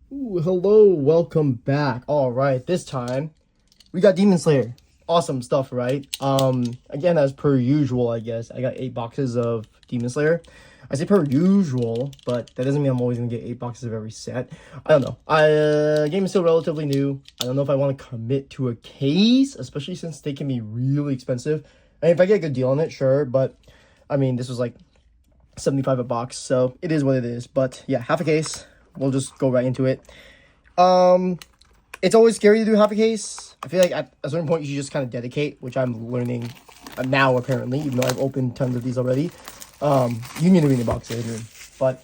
Ooh, hello, welcome back. All right, this time we got Demon Slayer. Awesome stuff, right? Again, as per usual, I guess I got 8 boxes of Demon Slayer. I say per usual, but that doesn't mean I'm always gonna get 8 boxes of every set. I don't know. Game is still relatively new. I don't know if I want to commit to a case, especially since they can be really expensive. I mean, if I get a good deal on it, sure, but I mean, this was like 75 a box, so it is what it is. But yeah, half a case. We'll just go right into it. It's always scary to do half a case. I feel like at a certain point you should just kind of dedicate, which I'm learning now apparently, even though I've opened tons of these already. You need to read the box later, but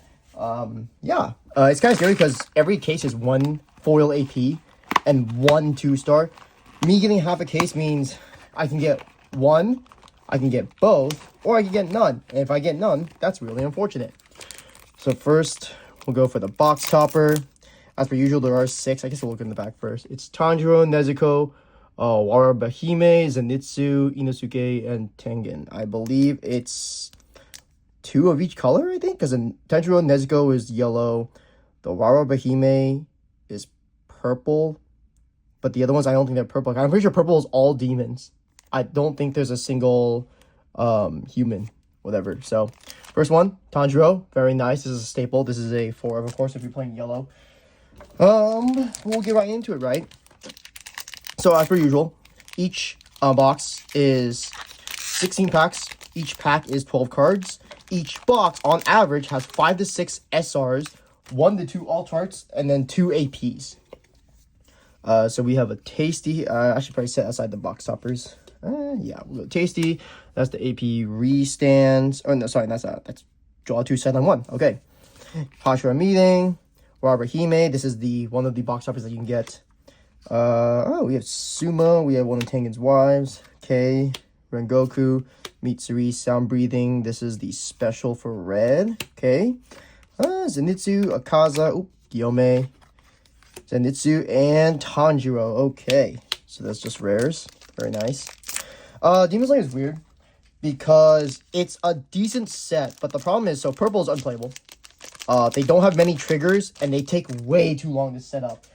yeah, it's kind of scary because every case is one foil AP and one 2-star. Me getting half a case means I can get one, I can get both, or I can get none. And if I get none, that's really unfortunate. So first, we'll go for the box topper. As per usual, there are 6. I guess we'll look in the back first. It's Tanjiro, Nezuko, Warabahime, Zenitsu, Inosuke, and Tengen. I believe it's 2 of each color, I think, because Tanjiro and Nezuko is yellow. The Warabahime is purple, but the other ones, I don't think they're purple. I'm pretty sure purple is all demons. I don't think there's a single human, whatever. So, first one, Tanjiro. Very nice. This is a staple. This is a 4 of course, if you're playing yellow. We'll get right into it, right? So, as per usual, each box is 16 packs. Each pack is 12 cards. Each box, on average, has 5 to 6 SRs, 1 to 2 alt arts, and then 2 APs. So we have a tasty. I should probably set aside the box toppers. Yeah, we'll go tasty. That's the AP restands. Oh no, sorry, that's draw 2, sideline 1. Okay. Hashira meeting. Warabahime. This is the one of the box toppers that you can get. We have Sumo. We have one of Tengen's wives. Kei, Rengoku, Mitsuri, sound breathing. This is the special for red. Okay. Zenitsu, Akaza, Gyome, Zenitsu, and Tanjiro. Okay. So that's just rares. Very nice. Demon Slayer is weird because it's a decent set, but the problem is, so purple is unplayable. They don't have many triggers, and they take way too long to set up.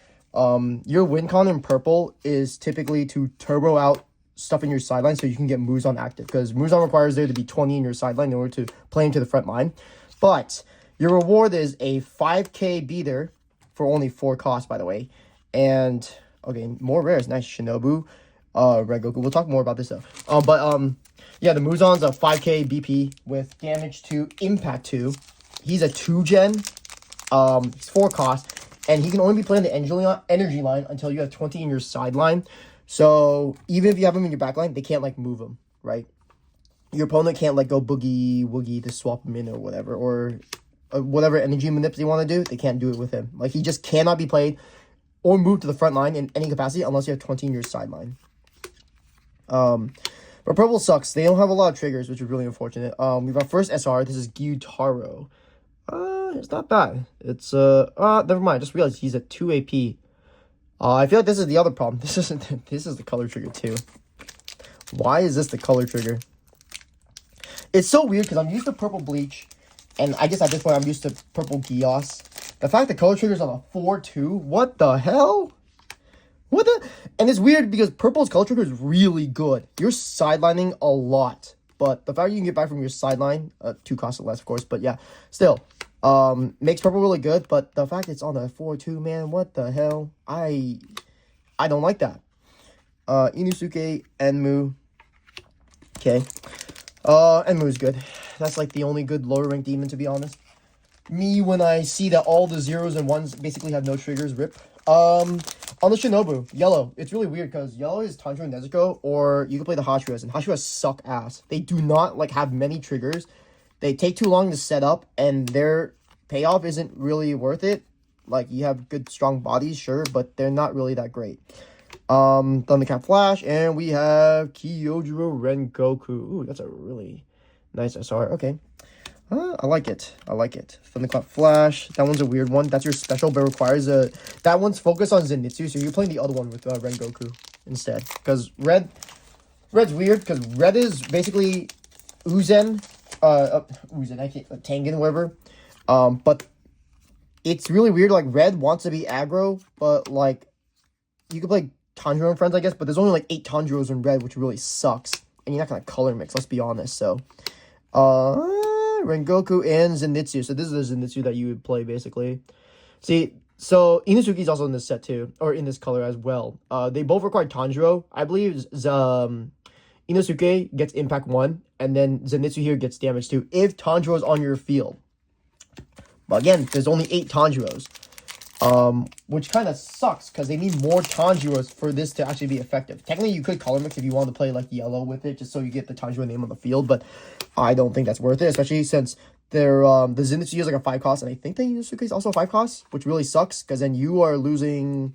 Your win con in purple is typically to turbo out stuff in your sideline so you can get Muzan active, because Muzan requires there to be 20 in your sideline in order to play into the front line. But your reward is a 5k beater for only 4 costs, by the way. And, okay, more rares. Nice. Shinobu. Rengoku. We'll talk more about this though. Yeah, the Muzan's a 5k BP with damage 2, impact 2. He's a 2-gen. He's 4 cost, and he can only be played in the energy line until you have 20 in your sideline. So even if you have him in your backline, they can't like move him, right? Your opponent can't like go boogie woogie to swap him in or whatever, or whatever energy manips they want to do. They can't do it with him. Like, he just cannot be played or moved to the front line in any capacity unless you have 20 in your sideline. But purple sucks. They don't have a lot of triggers, which is really unfortunate. We have our first SR. This is Gyutaro. It's not bad. It's never mind. I just realized he's at 2 AP. I feel like this is the other problem. This is the color trigger too. Why is this the color trigger? It's so weird because I'm used to purple bleach, and I guess at this point I'm used to purple Gios. The fact that color triggers on a 4-2, what the hell? And it's weird because purple's color trigger is really good. You're sidelining a lot, but the fact you can get back from your sideline, 2 costs less, of course, but yeah, still, makes purple really good. But the fact it's on a 4-2, man, what the hell? I don't like that. Inosuke, Enmu. Okay. Enmu's good. That's like the only good lower rank demon, to be honest. Me, when I see that all the 0s and 1s basically have no triggers, rip. On the Shinobu, yellow. It's really weird because yellow is Tanjiro and Nezuko, or you can play the Hashiras, and Hashiras suck ass. They do not like have many triggers. They take too long to set up, and their payoff isn't really worth it. Like, you have good strong bodies, sure, but they're not really that great. Thundercat Flash, and we have Kyojuro Rengoku. Ooh, that's a really nice SR. Okay. I like it. Thunderclap Flash. That one's a weird one. That's your special, but requires a... That one's focused on Zenitsu, so you're playing the other one with Rengoku instead. Because Red's weird, because Red is basically Uzen. Uzen, I can't... Tengen, whatever. But it's really weird. Like, red wants to be aggro, but, like, you could play Tanjiro and friends, I guess, but there's only, like, 8 Tanjiros in red, which really sucks. And you're not going to color mix, let's be honest, so. Rengoku and Zenitsu. So this is the Zenitsu that you would play, basically. See, so Inosuke's also in this set, too, or in this color as well. They both require Tanjiro. I believe, Inosuke gets impact 1, and then Zenitsu here gets damage 2, if Tanjiro's on your field. But again, there's only 8 Tanjiros. Which kind of sucks, because they need more Tanjiros for this to actually be effective. Technically, you could color mix if you want to play, like, yellow with it, just so you get the Tanjiro name on the field, but I don't think that's worth it, especially since they're, the Zenitsu is like a 5 cost, and I think the Inosuke is also a 5 cost, which really sucks, because then you are losing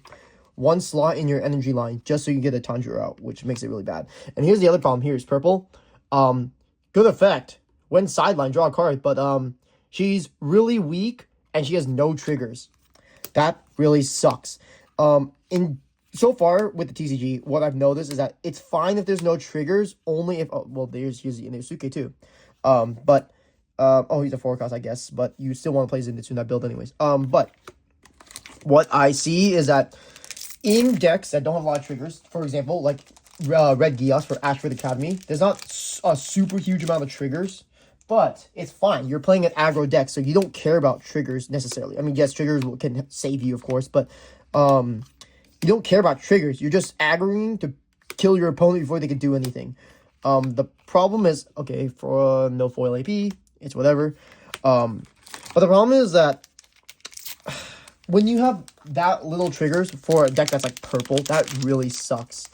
1 slot in your energy line just so you get a Tanjiro out, which makes it really bad. And here's the other problem. Here's purple. Good effect. When sideline, draw a card, but she's really weak and she has no triggers. That really sucks. In so far with the TCG, what I've noticed is that it's fine if there's no triggers, only if here's the Inosuke too. He's a 4 cost, I guess, but you still want to play Zenitsu in that build anyways. But what I see is that in decks that don't have a lot of triggers, for example, like Red Gios for Ashford Academy, there's not a super huge amount of triggers, but it's fine. You're playing an aggro deck, so you don't care about triggers necessarily. I mean, yes, triggers can save you, of course, but you don't care about triggers. You're just aggroing to kill your opponent before they can do anything. The problem is, okay, for no foil AP, it's whatever. But the problem is that when you have that little triggers for a deck that's like purple, that really sucks.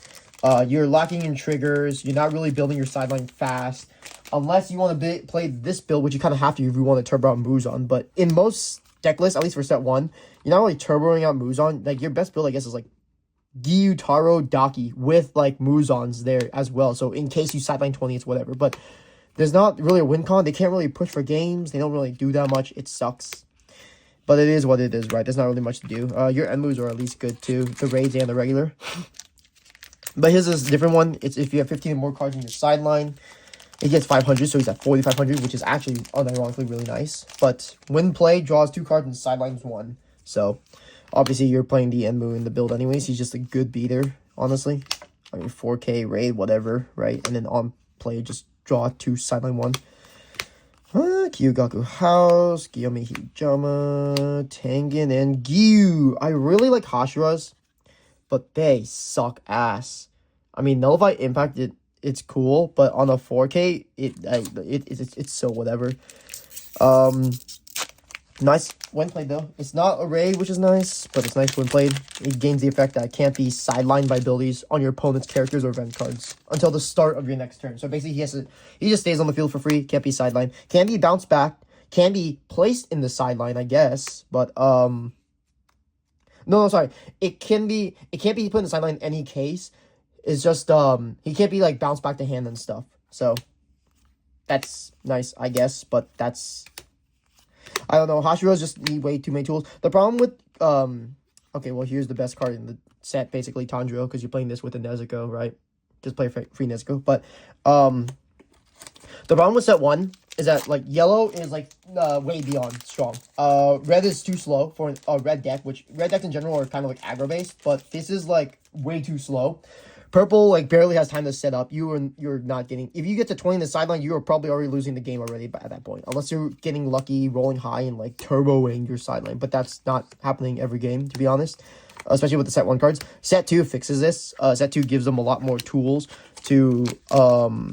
You're lacking in triggers. You're not really building your sideline fast. Unless you want to play this build, which you kind of have to if you want to turbo out Muzan. But in most deck lists, at least for set 1, you're not really turboing out Muzan. Like, your best build, I guess, is like Gyutaro Daki with like Muzans there as well. So in case you sideline 20, it's whatever. But there's not really a win con. They can't really push for games. They don't really do that much. It sucks. But it is what it is, right? There's not really much to do. Your end moves are at least good, too. The raids and the regular. But his is a different one. It's if you have 15 more cards in your sideline, it gets 500, so he's at 4,500, which is actually unironically really nice. But when play, draws 2 cards and sidelines 1. So, obviously, you're playing the end move in the build anyways. He's just a good beater, honestly. I mean, 4K, raid, whatever, right? And then on play, just draw 2, sideline 1. Kyugaku House, Gyome Hijama, Tengen, and Gyu. I really like Hashira's, but they suck ass. I mean, Nullify Impact, it's cool, but on a 4K, it's so whatever. Nice when played, though. It's not a raid, which is nice, but it's nice when played. It gains the effect that it can't be sidelined by abilities on your opponent's characters or event cards until the start of your next turn. So basically, he just stays on the field for free, can't be sidelined, can be bounced back, can be placed in the sideline, I guess, but, no, sorry. It can't be put in the sideline in any case. It's just, he can't be, like, bounced back to hand and stuff. So, that's nice, I guess, but that's... I don't know. Hashiro's just need way too many tools. The problem with, okay, well, here's the best card in the set, basically, Tanjiro, because you're playing this with a Nezuko, right? Just play free Nezuko. But, the problem with set 1 is that, like, yellow is, like, way beyond strong. Red is too slow for a red deck, which red decks in general are kind of, like, aggro-based, but this is, like, way too slow. Purple, like, barely has time to set up. You're not getting... If you get to 20 in the sideline, you are probably already losing the game already at that point. Unless you're getting lucky, rolling high, and, like, turboing your sideline. But that's not happening every game, to be honest. Especially with the set 1 cards. Set 2 fixes this. Set 2 gives them a lot more tools to turbo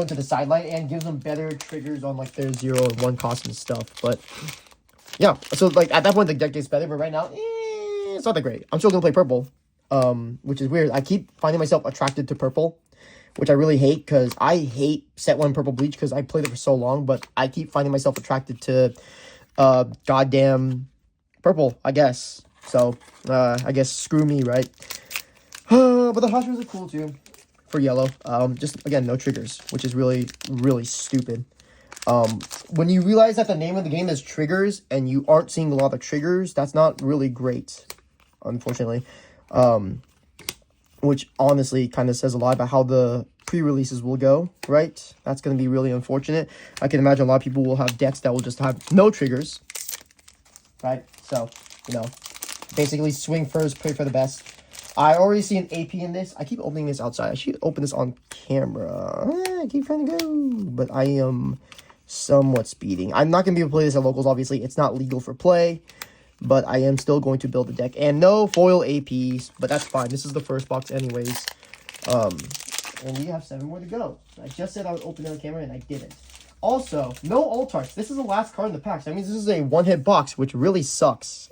into the sideline and gives them better triggers on, like, their 0 and 1 cost and stuff. But, yeah. So, like, at that point, the deck gets better. But right now, it's not that great. I'm still going to play purple. Which is weird. I keep finding myself attracted to purple, which I really hate, because I hate set 1 purple bleach, because I played it for so long, but I keep finding myself attracted to, goddamn purple, I guess. So, I guess screw me, right? But the Hashiras are cool, too, for yellow. Just, again, no triggers, which is really, really stupid. When you realize that the name of the game is triggers, and you aren't seeing a lot of triggers, that's not really great, unfortunately. Which honestly kind of says a lot about how the pre-releases will go, right? That's going to be really unfortunate. I can imagine a lot of people will have decks that will just have no triggers, right? So, you know, basically swing first, pray for the best. I already see an AP in this. I keep opening this outside. I should open this on camera. I keep trying to go, but I am somewhat speeding. I'm not going to be able to play this at locals, obviously. It's not legal for play, but I am still going to build a deck. And no foil APs, but that's fine. This is the first box anyways. And we have 7 more to go. I just said I would open it on camera, and I didn't. Also, no Altarts. This is the last card in the pack. So that means this is a one-hit box, which really sucks.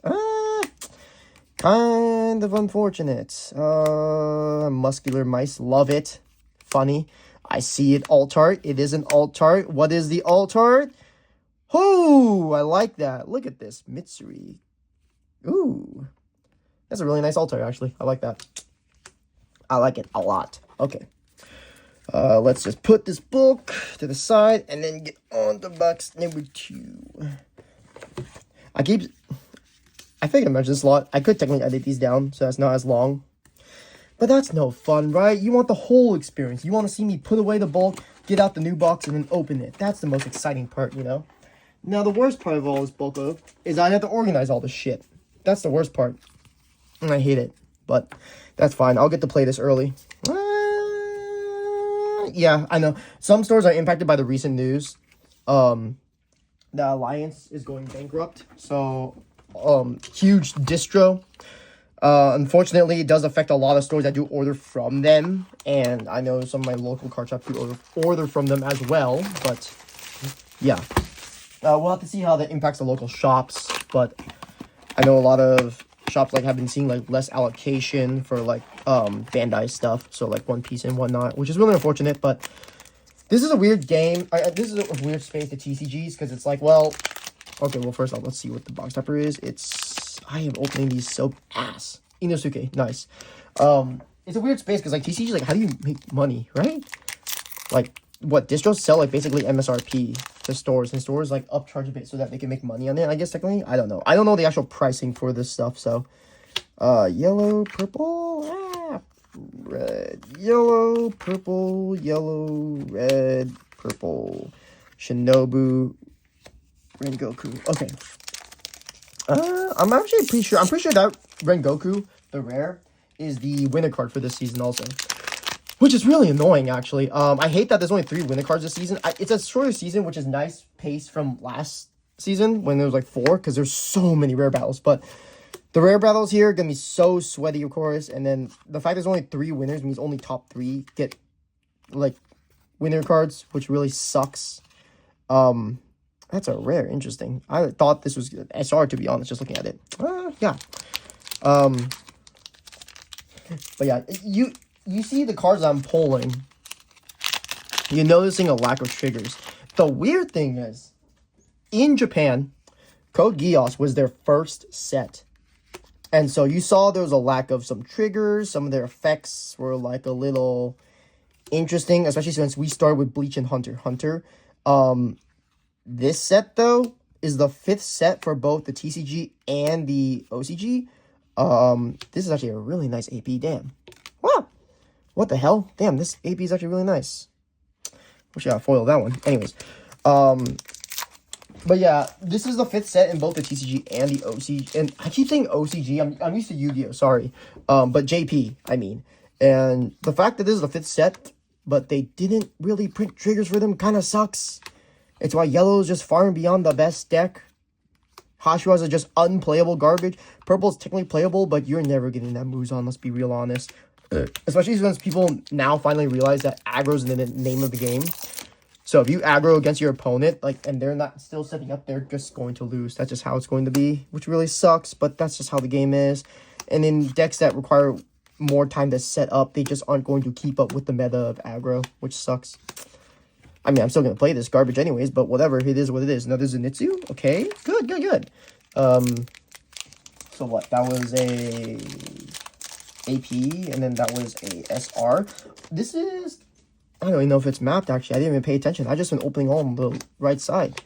Kind of unfortunate. Muscular Mice. Love it. Funny. I see it. Altart. It is an Altart. What is the Altart? Ooh, I like that. Look at this. Mitsuri. Ooh. That's a really nice Altart, actually. I like that. I like it a lot. Okay. Let's just put this book to the side and then get on to box number 2. I think I mentioned this a lot. I could technically edit these down so that's not as long. But that's no fun, right? You want the whole experience. You want to see me put away the bulk, get out the new box, and then open it. That's the most exciting part, you know? Now, the worst part of all this bulk of is I have to organize all this shit. That's the worst part. And I hate it. But that's fine. I'll get to play this early. Yeah, I know. Some stores are impacted by the recent news. The Alliance is going bankrupt. So, huge distro. Unfortunately, it does affect a lot of stores that do order from them. And I know some of my local card shops do order from them as well. But, yeah. We'll have to see how that impacts the local shops. But I know a lot of shops like have been seeing like less allocation for like Bandai stuff, so like One Piece and whatnot, which is really unfortunate. But this is a weird game. This is a weird space to TCGs because it's like, well, okay, well first off, let's see what the box topper is. I am opening these so ass. Inosuke, nice. It's a weird space because like TCGs, like how do you make money, right? Like what distros sell like basically MSRP to stores, and stores like upcharge a bit so that they can make money on it. I guess technically, I don't know. I don't know the actual pricing for this stuff. So, yellow, purple, red, yellow, purple, yellow, red, purple, Shinobu, Rengoku. Okay. I'm actually pretty sure. I'm pretty sure that Rengoku, the rare, is the winner card for this season also. Which is really annoying, actually. I hate that there's only 3 winner cards this season. It's a shorter season, which is nice pace from last season when there was like 4, because there's so many rare battles. But the rare battles here are going to be so sweaty, of course. And then the fact there's only 3 winners means only top 3 get like winner cards, which really sucks. That's a rare. Interesting. I thought this was SR, to be honest, just looking at it. Yeah. But yeah, you see the cards I'm pulling, you're noticing a lack of triggers. The weird thing is, in Japan, Code Geass was their first set. And so you saw there was a lack of some triggers. Some of their effects were like a little interesting, especially since we started with Bleach and Hunter x Hunter. This set, though, is the 5th set for both the TCG and the OCG. This is actually a really nice AP, damn. Wow. What the hell? Damn, this AP is actually really nice. Wish I got foiled that one. Anyways. But yeah, this is the 5th set in both the TCG and the OCG. And I keep saying OCG. I'm used to Yu-Gi-Oh! Sorry. But JP, I mean. And the fact that this is the 5th set, but they didn't really print triggers for them kind of sucks. It's why yellow is just far and beyond the best deck. Hashiras are just unplayable garbage. Purple is technically playable, but you're never getting that Muzan, let's be real honest. Especially since people now finally realize that aggro is the name of the game. So if you aggro against your opponent, like, and they're not still setting up, they're just going to lose. That's just how it's going to be, which really sucks, but that's just how the game is. And in decks that require more time to set up, they just aren't going to keep up with the meta of aggro, which sucks. I mean, I'm still going to play this garbage anyways, but whatever. It is what it is. Another Zenitsu. Okay. Good, good, good. So what? That was a AP, and then that was a SR. This is... I don't even know if it's mapped, actually. I didn't even pay attention. I just been opening all on the right side.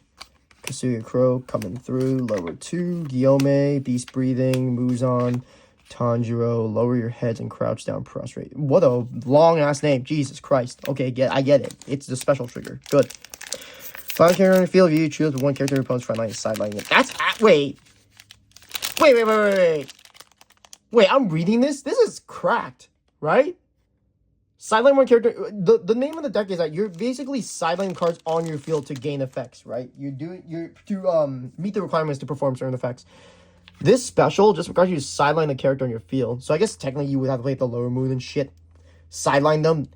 Kasuya Crow coming through. Lower 2. Guillaume. Beast Breathing. Muzan. Tanjiro. Lower your heads and crouch down. Prostrate. What a long-ass name. Jesus Christ. Okay, I get it. It's the special trigger. Good. Find a character on the field of you. Choose one character in your opponent's front line is sidelining it. That's... Wait. Wait, I'm reading this? This is cracked, right? Sideline one character. The name of the deck is that you're basically sideline cards on your field to gain effects, right? You're to meet the requirements to perform certain effects. This special just requires you to sideline a character on your field. So I guess technically you would have to play the lower moon and shit. Sideline them.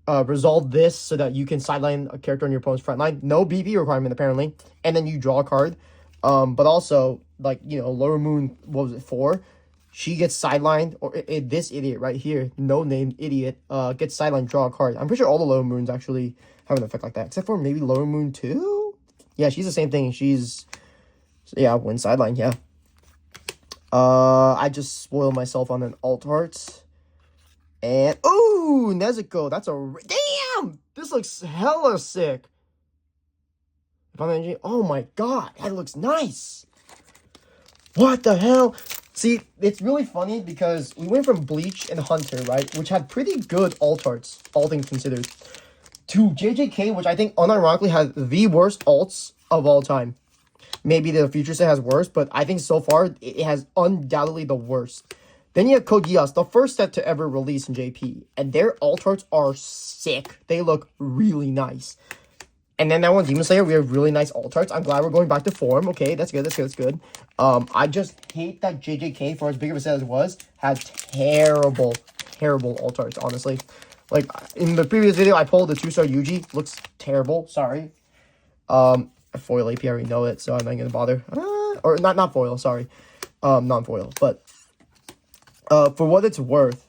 Resolve this so that you can sideline a character on your opponent's front line. No BP requirement apparently. And then you draw a card. But also, like, you know, lower moon, what was it, 4? She gets sidelined, or this idiot right here, no named idiot, gets sidelined, draw a card. I'm pretty sure all the lower moons actually have an effect like that, except for maybe lower moon 2? Yeah, she's the same thing. She's, yeah, win sideline, yeah. I just spoiled myself on an alt art. And, ooh, Nezuko, that's a, damn! This looks hella sick. Oh my god, that looks nice. What the hell? See, it's really funny because we went from Bleach and Hunter, right, which had pretty good alt arts, all things considered, to JJK, which I think unironically has the worst alts of all time. Maybe the future set has worse, but I think so far it has undoubtedly the worst. Then you have Code Geass, the first set to ever release in JP, and their alt arts are sick. They look really nice. And then that one, Demon Slayer, we have really nice alt arts. I'm glad we're going back to form. Okay, that's good, that's good, that's good. I just hate that JJK, for as big of a set as it was, had terrible, terrible alt arts, honestly. Like, in the previous video, I pulled the 2-star Yuji. Looks terrible, sorry. Foil AP, I already know it, so I'm not gonna bother. Or, not foil, sorry. Non-foil, but, for what it's worth,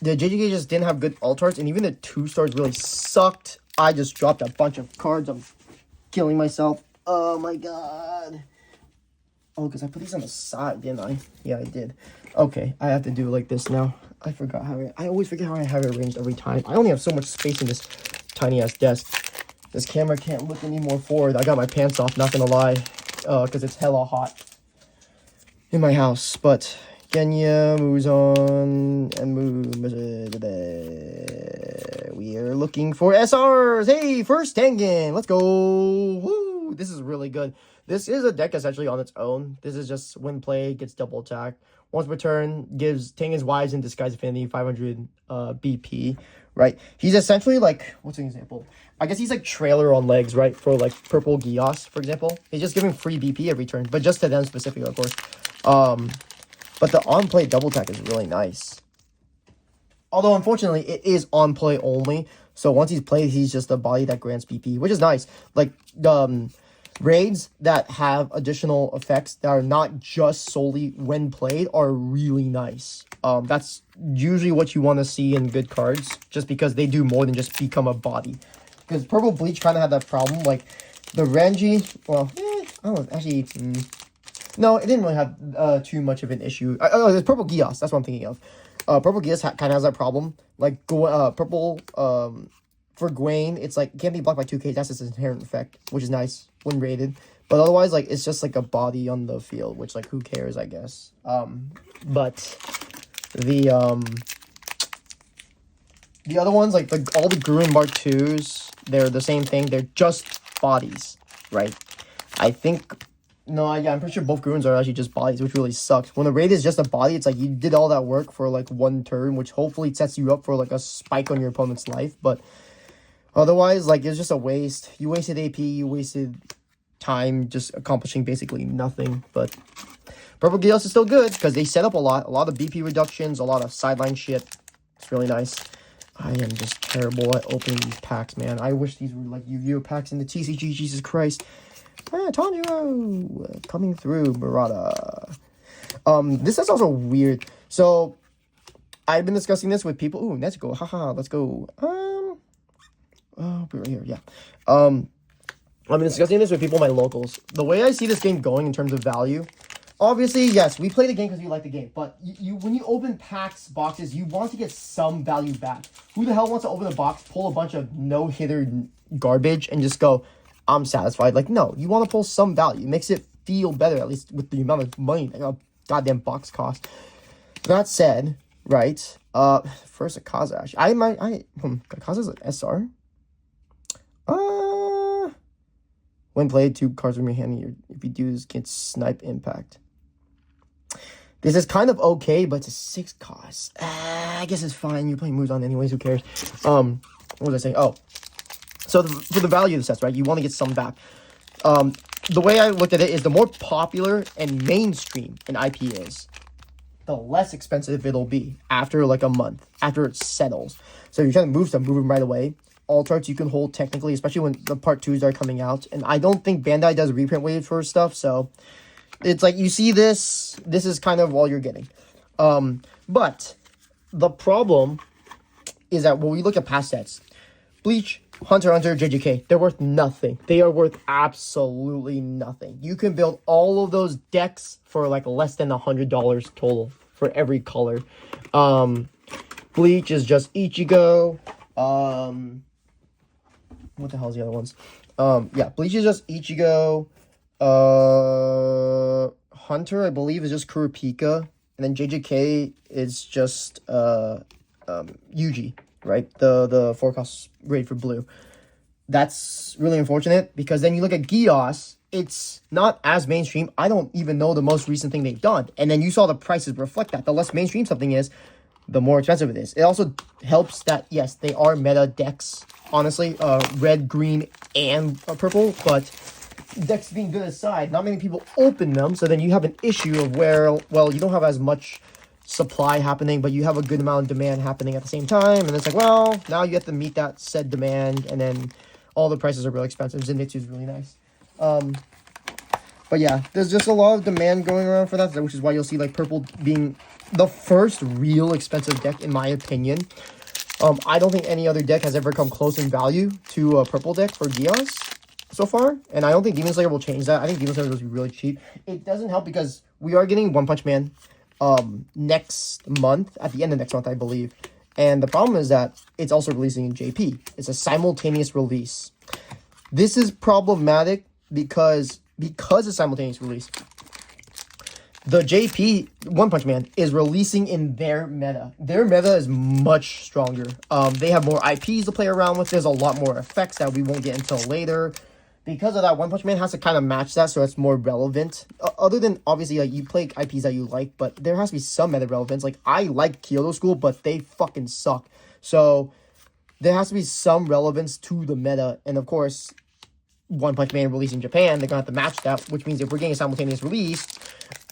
the JJK just didn't have good alt arts, and even the 2-stars really sucked. I just dropped a bunch of cards. I'm killing myself. Oh my god. Oh, because I put these on the side, didn't I? Yeah, I did. Okay, I have to do it like this now. I forgot how I always forget how I have it arranged every time. I only have so much space in this tiny-ass desk. This camera can't look any more forward. I got my pants off, not gonna lie, because it's hella hot in my house, but Genya moves on and moves. We are looking for SRs. Hey, first Tengen. Let's go. Woo. This is really good. This is a deck essentially on its own. This is just when played, gets double attack. Once per turn, gives Tengen's Wives and Disguise Affinity 500 BP, right? He's essentially like, what's an example? I guess he's like trailer on legs, right? For like Purple Geass, for example. He's just giving free BP every turn, but just to them specifically, of course. But the on-play double attack is really nice. Although, unfortunately, it is on-play only. So once he's played, he's just a body that grants BP, which is nice. Like, raids that have additional effects that are not just solely when played are really nice. That's usually what you want to see in good cards, just because they do more than just become a body. Because Purple Bleach kind of had that problem. Like, the Renji, well, I don't know, actually, no, it didn't really have too much of an issue. There's Purple Geass, that's what I'm thinking of. Purple Geass kind of has that problem. Like, Purple, for Gwen, it's like, it can't be blocked by 2K, that's its inherent effect, which is nice when rated. But otherwise, like, it's just like a body on the field, which, like, who cares, I guess. But the other ones, like, all the Gruen Mark 2s, they're the same thing. They're just bodies, right? I think, no, yeah, I'm pretty sure both Gruens are actually just bodies, which really sucks. When the raid is just a body, it's like you did all that work for, like, one turn, which hopefully sets you up for, like, a spike on your opponent's life. But otherwise, like, it's just a waste. You wasted AP, you wasted time just accomplishing basically nothing. But Purple Geass is still good because they set up a lot of BP reductions, a lot of sideline shit. It's really nice. I am just terrible at opening these packs, man. I wish these were like Yu-Gi-Oh packs in the TCG. Jesus Christ. Tanjiro coming through, Murata. This is also weird. So I've been discussing this with people. Ooh, let's go. Haha, let's go. Oh, right here, yeah. I've been discussing this with people in my locals. The way I see this game going in terms of value, obviously, yes, we play the game because we like the game. But you when you open packs, boxes, you want to get some value back. Who the hell wants to open a box, pull a bunch of no-hitter garbage, and just go, I'm satisfied? Like, no, you want to pull some value. It makes it feel better, at least with the amount of money that a goddamn box costs. That said, right, first Akaza, actually. Akaza's an SR? When played, 2 cards from your hand. If you do this, get snipe impact. This is kind of okay, but it's a 6 cost. I guess it's fine. You're playing Muzan anyways. Who cares? What was I saying? Oh, so for the value of the sets, right? You want to get some back. The way I looked at it is the more popular and mainstream an IP is, the less expensive it'll be after like a month, after it settles. So if you're trying to move stuff, move them right away. Alt arts you can hold technically, especially when the part 2s are coming out. And I don't think Bandai does reprint waves for stuff, so it's like you see this is kind of all you're getting. But the problem is that when we look at past sets, Bleach, Hunter x Hunter, JJK, they're worth nothing. They are worth absolutely nothing. You can build all of those decks for like less than $100 total for every color. Bleach is just Ichigo. What the hell is the other ones? Yeah, Bleach is just Ichigo. Hunter, I believe, is just Kurapika. And then JJK is just Yuji, right? The 4-cost grade for blue. That's really unfortunate because then you look at Gios, it's not as mainstream. I don't even know the most recent thing they've done. And then you saw the prices reflect that. The less mainstream something is, the more expensive it is. It also helps that, yes, they are meta decks, honestly. Red, green, and purple. But decks being good aside, not many people open them. So then you have an issue of where, well, you don't have as much supply happening, but you have a good amount of demand happening at the same time. And it's like, well, now you have to meet that said demand. And then all the prices are really expensive. Zenitsu is really nice. But yeah, there's just a lot of demand going around for that, which is why you'll see like purple being the first real expensive deck, in my opinion. I don't think any other deck has ever come close in value to a purple deck for Gios so far. And I don't think Demon Slayer will change that. I think Demon Slayer will be really cheap. It doesn't help because we are getting One Punch Man next month, at the end of next month, I believe. And the problem is that it's also releasing in JP. It's a simultaneous release. This is problematic because it's simultaneous release. The JP One Punch Man is releasing in their meta. Their meta is much stronger. They have more IPs to play around with. There's a lot more effects that we won't get until later. Because of that, One Punch Man has to kind of match that so it's more relevant. Other than, obviously, like, you play IPs that you like, but there has to be some meta relevance. Like, I like Kyoto School, but they fucking suck. So, there has to be some relevance to the meta. And, of course, One Punch Man released in Japan, they're going to have to match that, which means if we're getting a simultaneous release,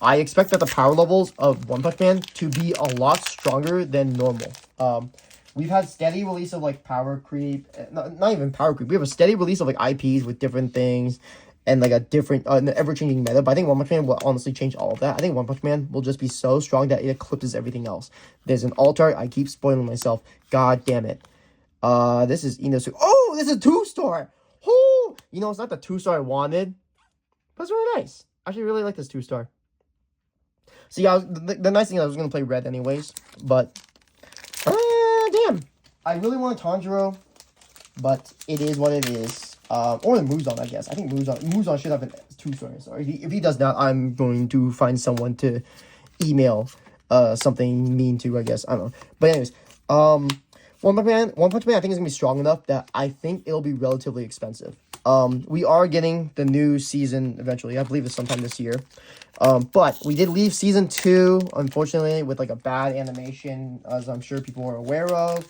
I expect that the power levels of One Punch Man to be a lot stronger than normal. We've had steady release of, like, power creep. Not even power creep. We have a steady release of, like, IPs with different things and, like, a different, ever-changing meta. But I think One Punch Man will honestly change all of that. I think One Punch Man will just be so strong that it eclipses everything else. There's an alt art. I keep spoiling myself. God damn it. This is Inosu. Oh, this is a 2-star. Oh, you know, it's not the 2-star I wanted. But it's really nice. I actually really like this 2-star. So, yeah, the nice thing is I was going to play red anyways. But, damn. I really want Tanjiro, but it is what it is. Or the Muzan, I guess. I think Muzan should have a 2-star. So if he does not, I'm going to find someone to email something mean to, I guess. I don't know. But anyways, One Punch Man, I think is going to be strong enough that I think it'll be relatively expensive. We are getting the new season eventually. I believe it's sometime this year. But we did leave season 2, unfortunately, with like a bad animation, as I'm sure people are aware of.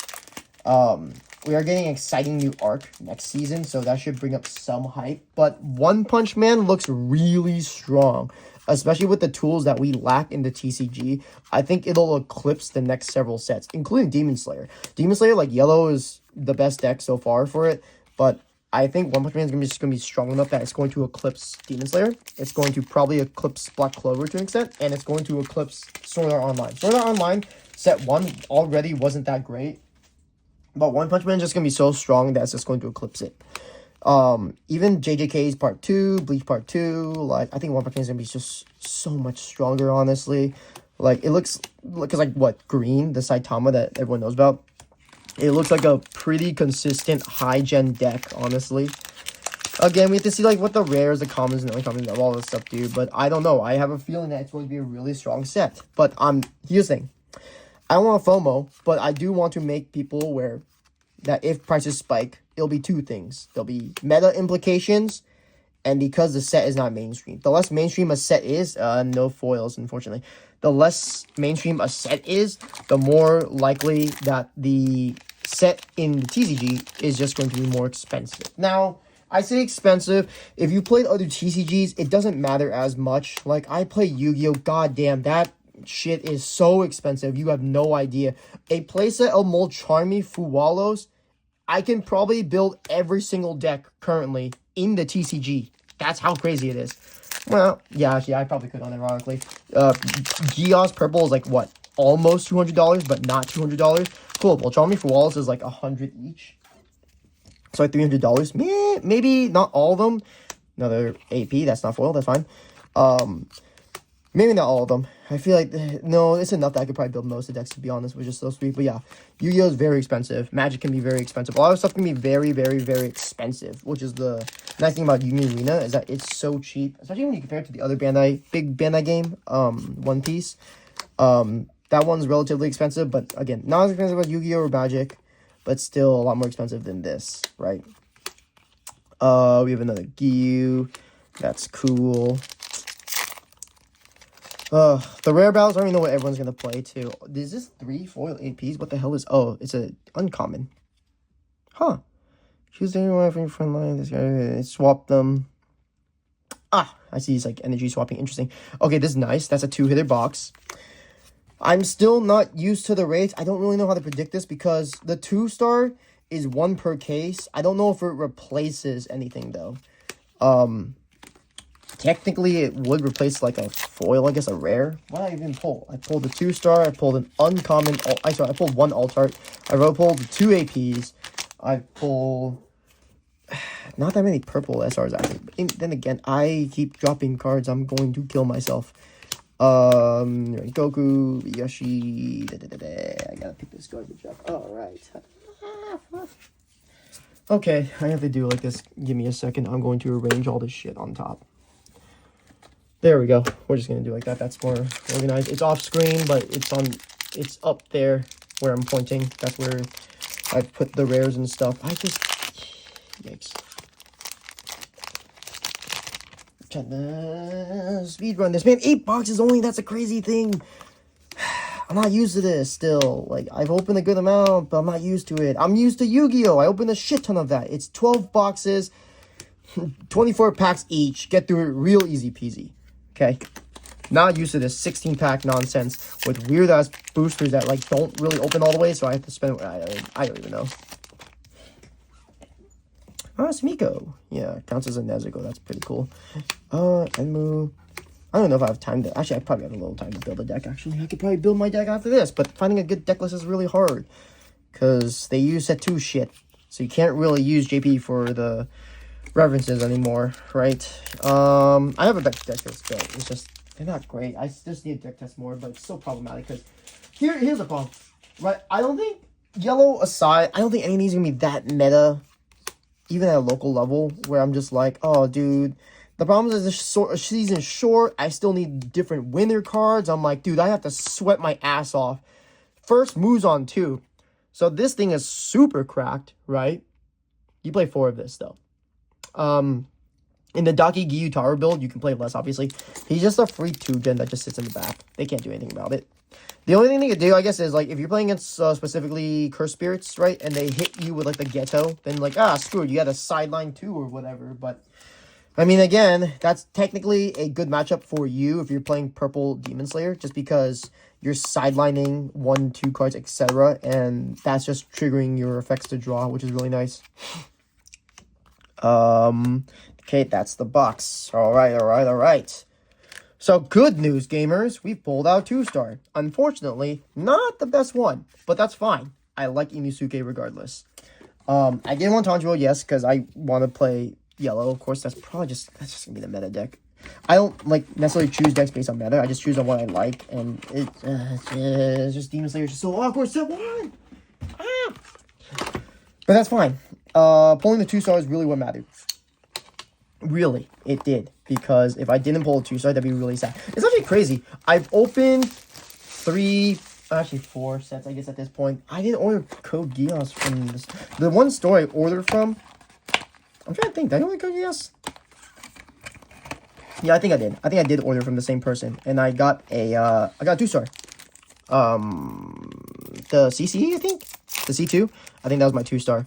We are getting an exciting new arc next season, so that should bring up some hype. But One Punch Man looks really strong, especially with the tools that we lack in the TCG. I think it'll eclipse the next several sets, including Demon Slayer. Demon Slayer, like, yellow is the best deck so far for it, but I think One Punch Man is just going to be strong enough that it's going to eclipse Demon Slayer. It's going to probably eclipse Black Clover to an extent, and it's going to eclipse Sword Art Online. Sword Art Online, set 1 already wasn't that great, but One Punch Man is just going to be so strong that it's just going to eclipse it. Even JJK's Part 2, Bleach Part 2, like, I think One Punch Man is going to be just so much stronger, honestly. Like, it looks, because, like, what, green, the Saitama that everyone knows about? It looks like a pretty consistent high-gen deck, honestly. Again, we have to see, like, what the rares, the commons, and the uncommons, and all this stuff do. But I don't know. I have a feeling that it's going to be a really strong set. But here's the thing. I don't want FOMO, but I do want to make people aware that if prices spike, it'll be 2 things. There'll be meta implications, And because the set is not mainstream, the less mainstream a set is, no foils, unfortunately. The less mainstream a set is, the more likely that the set in the TCG is just going to be more expensive. Now, I say expensive. If you played other TCGs, it doesn't matter as much. Like, I play Yu-Gi-Oh! Goddamn, that shit is so expensive. You have no idea. A playset of Molcharmi Fuwalos, I can probably build every single deck currently in the TCG. That's how crazy it is. Well, yeah, actually, I probably could, unironically. Geos Purple is like, what? Almost $200, but not $200. Cool. Molcharmi Fuwalos is like $100 each. So like $300. Maybe not all of them. Another AP, that's not foil, that's fine. Maybe not all of them. I feel like, no, it's enough that I could probably build most of the decks, to be honest, which is so sweet. But yeah, Yu-Gi-Oh! Is very expensive. Magic can be very expensive. A lot of stuff can be very, very, very expensive, which is the nice thing about Yu-Gi-Oh! Arena, is that it's so cheap, especially when you compare it to the other big Bandai game, One Piece. That one's relatively expensive, but again, not as expensive as Yu-Gi-Oh! Or Magic, but still a lot more expensive than this, right? We have another Gyu. That's cool. The rare battles, I don't even know what everyone's gonna play too. Is this 3 foil APs? What the hell is... Oh, it's a uncommon. Huh. Choose anyone from your front line. This guy, swap them. Ah, I see he's like energy swapping. Interesting. Okay, this is nice. That's a 2-hitter box. I'm still not used to the rates. I don't really know how to predict this because the 2-star is 1 per case. I don't know if it replaces anything though. Technically, it would replace like a foil, I guess, a rare. What did I even pull? I pulled a 2-star. I pulled an uncommon. I pulled 1 alt art. I pulled 2 APs. I pulled not that many purple SRs actually. But then again, I keep dropping cards. I'm going to kill myself. Goku, Yoshi. I gotta pick this garbage up. All right. Okay, I have to do it like this. Give me a second. I'm going to arrange all this shit on top. There we go. We're just gonna do like that. That's more organized. It's off screen, but it's up there where I'm pointing. That's where I've put the rares and stuff. Yikes. Trying to speed run this. Man, 8 boxes only. That's a crazy thing. I'm not used to this still. Like, I've opened a good amount, but I'm not used to it. I'm used to Yu-Gi-Oh! I opened a shit ton of that. It's 12 boxes, 24 packs each. Get through it real easy peasy. Okay, not used to this 16-pack nonsense with weird-ass boosters that, like, don't really open all the way, so I have to spend... I don't even know. Smiko. Yeah, counts as a Nezuko. That's pretty cool. Enmu. I don't know if I have time to... Actually, I probably have a little time to build a deck, actually. I could probably build my deck after this, but finding a good deck list is really hard because they use set 2 shit, so you can't really use JP for the... references anymore, right? I have a deck list built. It's just they're not great. I just need to deck test more, but it's so problematic because here's the problem, right? I don't think yellow aside, I don't think any of these are gonna be that meta, even at a local level where I'm just like, oh, dude. The problem is the season's short. I still need different winner cards. I'm like, dude, I have to sweat my ass off. First moves on 2, so this thing is super cracked, right? You play 4 of this though. In the Daki Gyu Tower build, you can play less, obviously. He's just a free 2-gen that just sits in the back. They can't do anything about it. The only thing they can do, I guess, is, like, if you're playing against, specifically Curse Spirits, right, and they hit you with, like, the Ghetto, then, like, screw it, you got a sideline 2 or whatever, but, I mean, again, that's technically a good matchup for you if you're playing Purple Demon Slayer, just because you're sidelining 1, 2 cards, etc., and that's just triggering your effects to draw, which is really nice. Okay, that's the box. All right. So, good news, gamers. We've pulled out 2-star. Unfortunately, not the best one, but that's fine. I like Inusuke regardless. I did want Tanjiro, yes, because I want to play yellow. Of course, that's just gonna be the meta deck. I don't like necessarily choose decks based on meta. I just choose on what I like, and it's just Demon Slayer is just so awkward. Set 1. But that's fine. Pulling the 2-star is really what mattered. Really, it did. Because if I didn't pull a 2-star, that'd be really sad. It's actually crazy. I've opened 3, actually 4 sets, I guess, at this point. I didn't order Code Geass from this. The one store I ordered from, I'm trying to think, did I order Code Geass? Yeah, I think I did. I think I did order from the same person, and I got a 2-star. The CC, I think, the C2. I think that was my 2-star.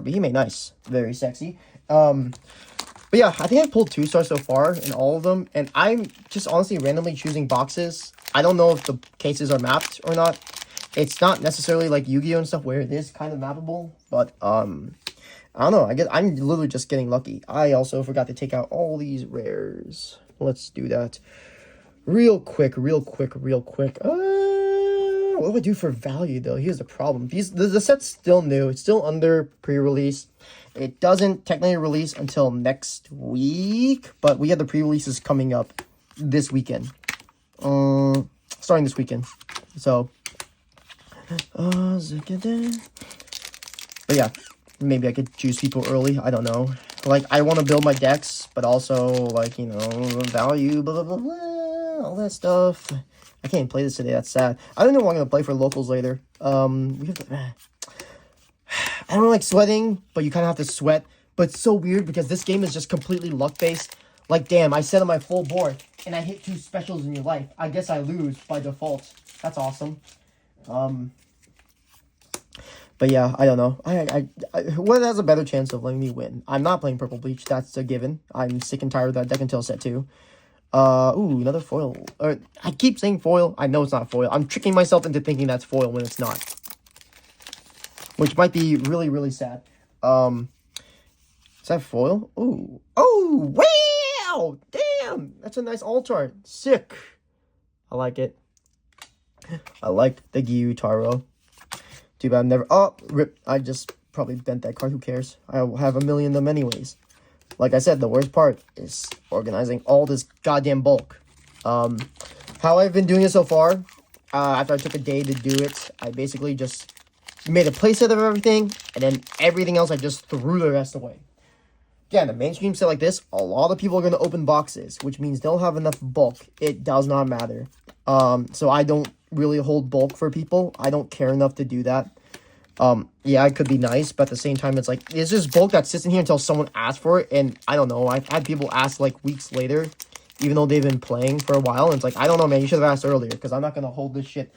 He made nice, very sexy. But yeah, I think I pulled 2-stars so far in all of them, and I'm just honestly randomly choosing boxes. I don't know if the cases are mapped or not. It's not necessarily like Yu-Gi-Oh and stuff where it is kind of mappable, but I don't know. I guess I'm literally just getting lucky. I also forgot to take out all these rares. Let's do that real quick. What do I do for value though? Here's the problem. The set's still new. It's still under pre-release. It doesn't technically release until next week, but we have the pre-releases coming up this weekend. Starting this weekend. So, but yeah, maybe I could choose people early. I don't know. Like, I want to build my decks, but also, like, you know, value, blah, blah, blah, blah, all that stuff. I can't even play this today. That's sad. I don't know what I'm going to play for locals later. We have to... I don't like sweating, but you kind of have to sweat. But it's so weird because this game is just completely luck-based. Like, damn, I set up my full board, and I hit 2 specials in your life. I guess I lose by default. That's awesome. But yeah, I don't know. What has a better chance of letting me win? I'm not playing Purple Bleach. That's a given. I'm sick and tired of that deck until set 2. Ooh, another foil. I keep saying foil. I know it's not foil. I'm tricking myself into thinking that's foil when it's not. Which might be really, really sad. Is that foil? Ooh. Oh, wow! Damn! That's a nice altar. Sick. I like it. I like the Gyutaro. Too bad I'm never... Oh, rip. I just probably bent that card. Who cares? I have a million of them anyways. Like I said, the worst part is organizing all this goddamn bulk. How I've been doing it so far, after I took a day to do it, I basically just made a playset of everything, and then everything else I just threw the rest away. Again, a mainstream set like this, a lot of people are going to open boxes, which means they'll have enough bulk. It does not matter. So I don't really hold bulk for people. I don't care enough to do that. Yeah, it could be nice, but at the same time, it's like, it's just bulk that sits in here until someone asks for it, and I don't know, I've had people ask, like, weeks later, even though they've been playing for a while, and it's like, I don't know, man, you should have asked earlier, because I'm not going to hold this shit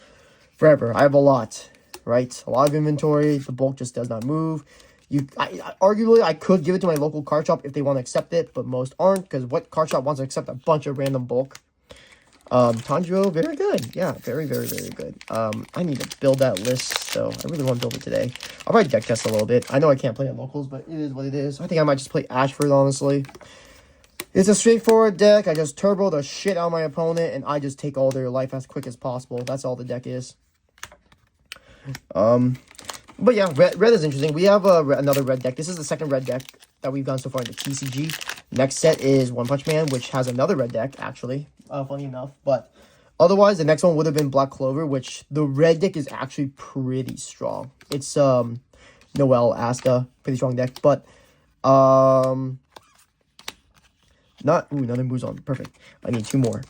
forever. I have a lot, right? A lot of inventory, the bulk just does not move. Arguably, I could give it to my local card shop if they want to accept it, but most aren't, because what card shop wants to accept a bunch of random bulk? Tanjiro, very good. Yeah, very, very, very good. I need to build that list, so I really want to build it today. I'll probably deck test a little bit. I know I can't play at locals, but it is what it is. I think I might just play Ashford, honestly. It's a straightforward deck. I just turbo the shit out of my opponent, and I just take all their life as quick as possible. That's all the deck is. But yeah, red is interesting. We have another red deck. This is the second red deck that we've done so far in the TCG. Next set is One Punch Man, which has another red deck, actually. Funny enough. But otherwise, the next one would have been Black Clover, which the red deck is actually pretty strong. It's Noel, Asta, pretty strong deck. But another Muzan. Perfect. I need 2 more.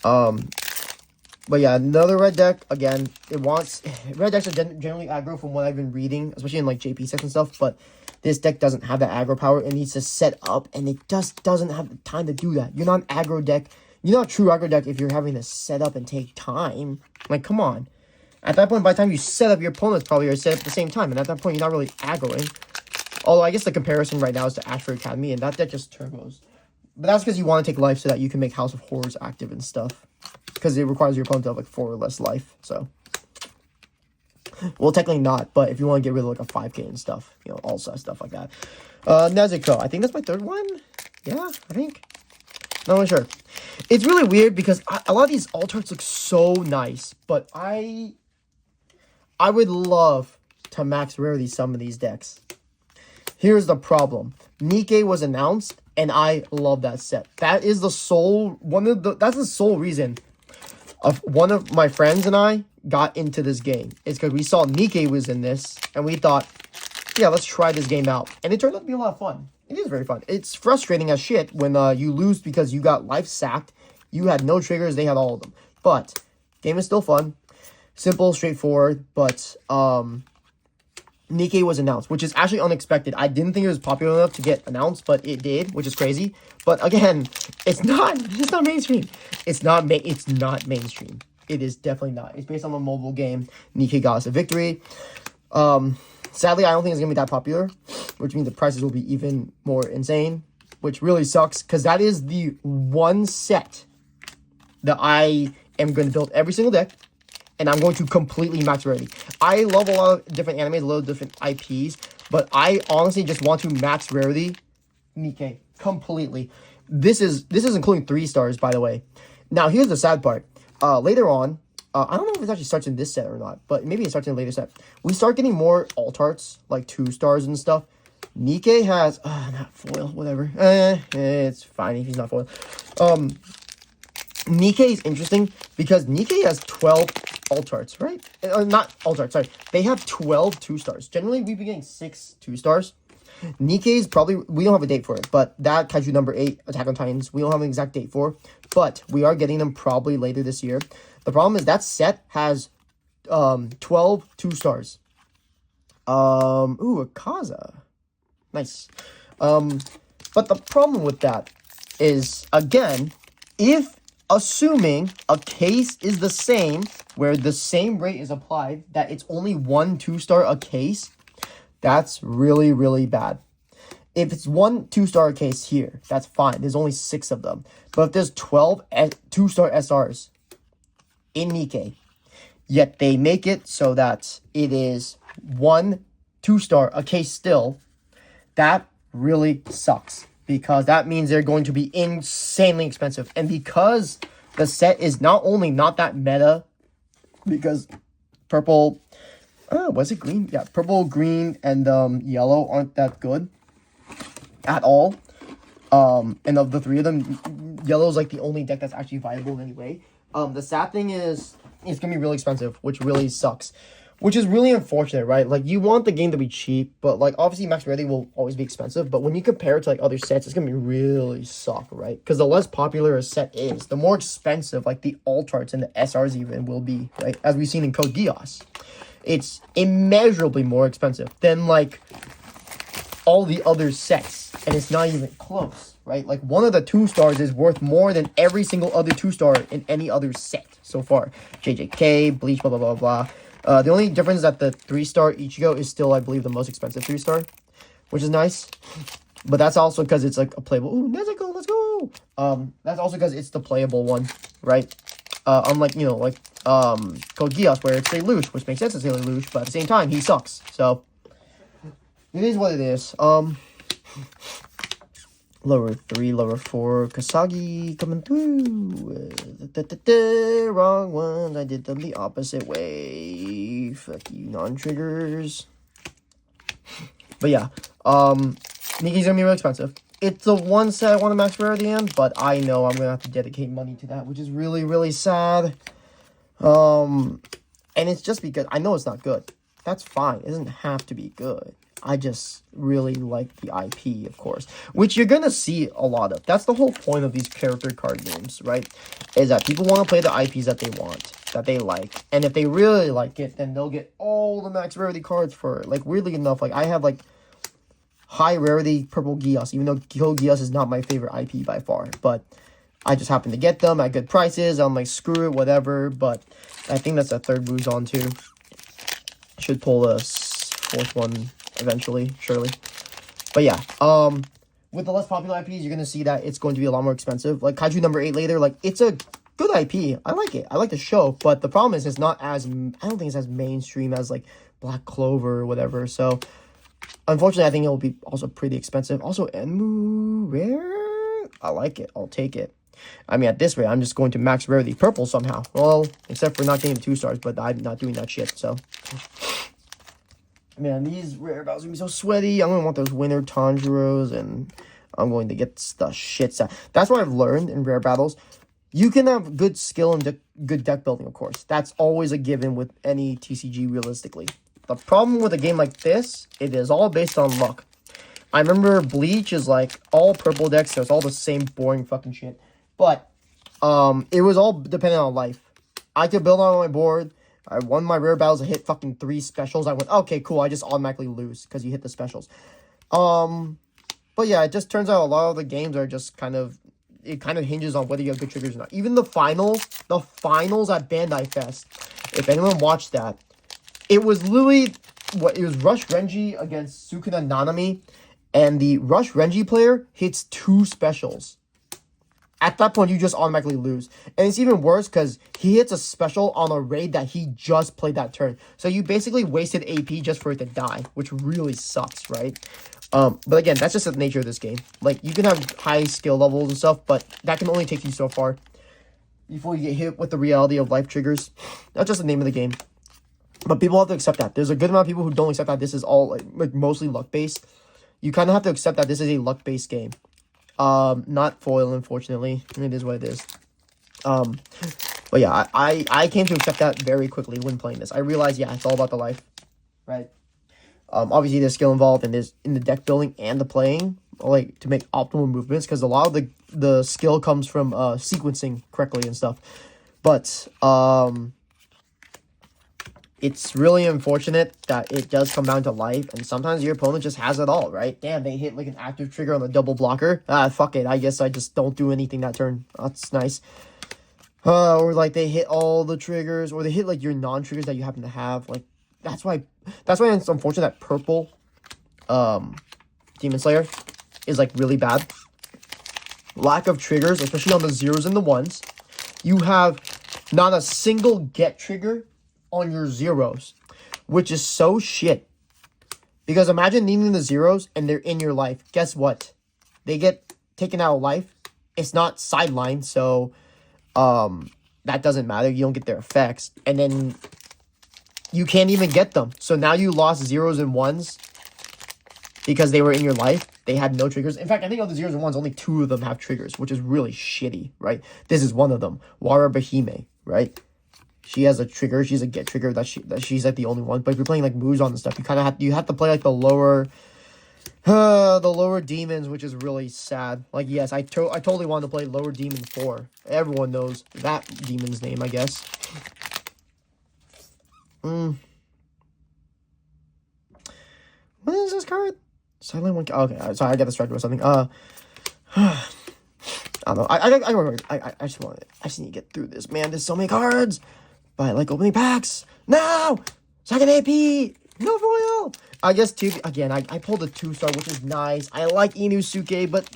But yeah, another red deck. Again, red decks are generally aggro from what I've been reading, especially in like JP sets and stuff. But this deck doesn't have that aggro power. It needs to set up, and it just doesn't have the time to do that. You're not an aggro deck. You're not a true aggro deck if you're having to set up and take time. Like, come on. At that point, by the time you set up, your opponent's probably already set up at the same time. And at that point, you're not really aggroing. Although, I guess the comparison right now is to Ashford Academy, and that deck just turbos. But that's because you want to take life so that you can make House of Horrors active and stuff. Because it requires your opponent to have, like, 4 or less life, so. Well, technically not, but if you want to get rid of, like, a 5k and stuff. You know, all that stuff like that. Nezuko. I think that's my 3rd one. Yeah, I think. Not really sure. It's really weird because a lot of these alt arts look so nice, but I would love to max rarity some of these decks. Here's the problem. Nikkei was announced, and I love that set. That is the sole that's the sole reason of one of my friends and I got into this game. It's because we saw Nikkei was in this, and we thought, yeah, let's try this game out. And it turned out to be a lot of fun. It is very fun. It's frustrating as shit when you lose because you got life sacked. You had no triggers. They had all of them. But game is still fun. Simple, straightforward. But Nikkei was announced, which is actually unexpected. I didn't think it was popular enough to get announced, but it did, which is crazy. But again, it's not mainstream. It's not mainstream. It is definitely not. It's based on a mobile game. Nikkei got us a victory. Sadly, I don't think it's gonna be that popular, which means the prices will be even more insane, which really sucks because that is the one set that I am going to build every single deck. And I'm going to completely max rarity. I love a lot of different animes, a lot of different IPs, but I honestly just want to max rarity Nikkei completely. This is including 3 stars, by the way. Now, here's the sad part. Later on, I don't know if it actually starts in this set or not, but maybe it starts in a later set. We start getting more alt arts, like 2 stars and stuff. Nikkei has, not foil, whatever. It's fine if he's not foil. Nikkei is interesting because Nikkei has 12 alt arts, right? Not alt arts, sorry. They have 12 2 stars. Generally, we've been getting 6 2 stars. Nikkei's probably, we don't have a date for it, but that Kaiju number 8, Attack on Titans, we don't have an exact date for, but we are getting them probably later this year. The problem is that set has 12 2 stars. A Kaza. Nice. But the problem with that is, again, assuming a case is the same, where the same rate is applied, that it's only 1 2 star a case, that's really, really bad. If it's 1 2 star a case here, that's fine. There's only 6 of them. But if there's 12 2 star SRs in Nikkei, yet they make it so that it is 1 2 star a case still, that really sucks. Because that means they're going to be insanely expensive. And because the set is not only not that meta, because purple, was it green? Yeah, purple, green, and yellow aren't that good at all. And of the 3 of them, yellow's like the only deck that's actually viable in any way. The sad thing is, it's going to be really expensive, which really sucks. Which is really unfortunate, right? Like, you want the game to be cheap, but, like, obviously max rarity will always be expensive. But when you compare it to, like, other sets, it's going to be really suck, right? Because the less popular a set is, the more expensive, like, the alt arts and the SRs even will be, right? As we've seen in Code Geass. It's immeasurably more expensive than, like, all the other sets. And it's not even close, right? Like, one of the 2 stars is worth more than every single other 2 star in any other set so far. JJK, Bleach, blah, blah, blah, blah. The only difference is that the 3 star Ichigo is still, I believe, the most expensive 3 star, which is nice. But that's also because it's like a playable. Ooh, Nezuko, let's go! That's also because it's the playable one, right? Unlike, like Code Geass, where it's Lelouch, which makes sense to say Lelouch, but at the same time, he sucks. So, it is what it is. Lower 3, lower 4, Kasagi coming through. Wrong one, I did them the opposite way. Fuck you, non-triggers. But yeah, Nikkei's gonna be really expensive. It's the one set I want to max rarity in, but I know I'm gonna have to dedicate money to that, which is really, really sad. And it's just because I know it's not good. That's fine. It doesn't have to be good. I just really like the IP, of course, which you're going to see a lot of. That's the whole point of these character card games, right? Is that people want to play the IPs that they want, that they like. And if they really like it, then they'll get all the max rarity cards for it. Like, weirdly enough, like, I have, like, high rarity purple Geass, even though Geass is not my favorite IP by far. But I just happen to get them at good prices. I'm like, screw it, whatever. But I think that's a 3rd Muzan, too. Should pull a 4th one eventually, surely. But yeah, with the less popular IPs, you're gonna see that it's going to be a lot more expensive. Like Kaiju number 8 later, like, it's a good IP. I like it. I like the show, but the problem is it's not as, I don't think it's as mainstream as like Black Clover or whatever. So unfortunately, I think it will be also pretty expensive. Also, Enmu rare. I like it. I'll take it. I mean, at this rate, I'm just going to max rarity purple somehow. Well, except for not getting the 2 stars, but I'm not doing that shit. So. Man, these rare battles are going to be so sweaty. I'm going to want those winter Tanjiros, and I'm going to get the shit set. That's what I've learned in rare battles. You can have good skill and good deck building, of course. That's always a given with any TCG, realistically. The problem with a game like this, it is all based on luck. I remember Bleach is like all purple decks, so it's all the same boring fucking shit. But it was all dependent on life. I could build on my board, I won my rare battles. I hit fucking 3 specials. I went, okay, cool. I just automatically lose because you hit the specials. But yeah, it just turns out a lot of the games are just kind of, it kind of hinges on whether you have good triggers or not. Even the finals at Bandai Fest, if anyone watched that, it was literally, it was Rush Renji against Sukuna Nanami, and the Rush Renji player hits 2 specials. At that point, you just automatically lose. And it's even worse because he hits a special on a raid that he just played that turn. So you basically wasted AP just for it to die, which really sucks, right? But again, that's just the nature of this game. Like, you can have high skill levels and stuff, but that can only take you so far before you get hit with the reality of life triggers. That's just the name of the game. But people have to accept that. There's a good amount of people who don't accept that this is all, like mostly luck-based. You kind of have to accept that this is a luck-based game. Not foil, unfortunately. It is what it is. But yeah, I came to accept that very quickly when playing this. I realized, yeah, it's all about the life, right? Obviously there's skill involved, and there's in the deck building and the playing, like, to make optimal movements, because a lot of the skill comes from sequencing correctly and stuff. But it's really unfortunate that it does come down to life, and sometimes your opponent just has it all, right? Damn, they hit like an active trigger on the double blocker. Fuck it, I guess I just don't do anything that turn. That's nice. Or like they hit all the triggers, or they hit like your non-triggers that you happen to have. Like, that's why it's unfortunate that purple Demon Slayer is like really bad. Lack of triggers, especially on the 0s and the 1s. You have not a single get trigger on your 0s, which is so shit. Because imagine needing the 0s and they're in your life. Guess what? They get taken out of life. It's not sidelined, so that doesn't matter. You don't get their effects. And then you can't even get them. So now you lost 0s and 1s because they were in your life. They had no triggers. In fact, I think of the 0s and 1s, only 2 of them have triggers, which is really shitty, right? This is one of them. Wara Bahime, right? She has a trigger. She's a get trigger that she's like the only one. But if you're playing like Muzan and stuff, you have to play like the lower demons, which is really sad. Like, yes, I totally want to play lower demon 4. Everyone knows that demon's name, I guess. What is this card? Silent one. Okay, sorry, I got distracted with something. I don't know. I just need to get through this, man. There's so many cards. But I like opening packs. No! Second AP! No foil! I guess, too, again, I pulled a 2-star, which is nice. I like Inusuke, but,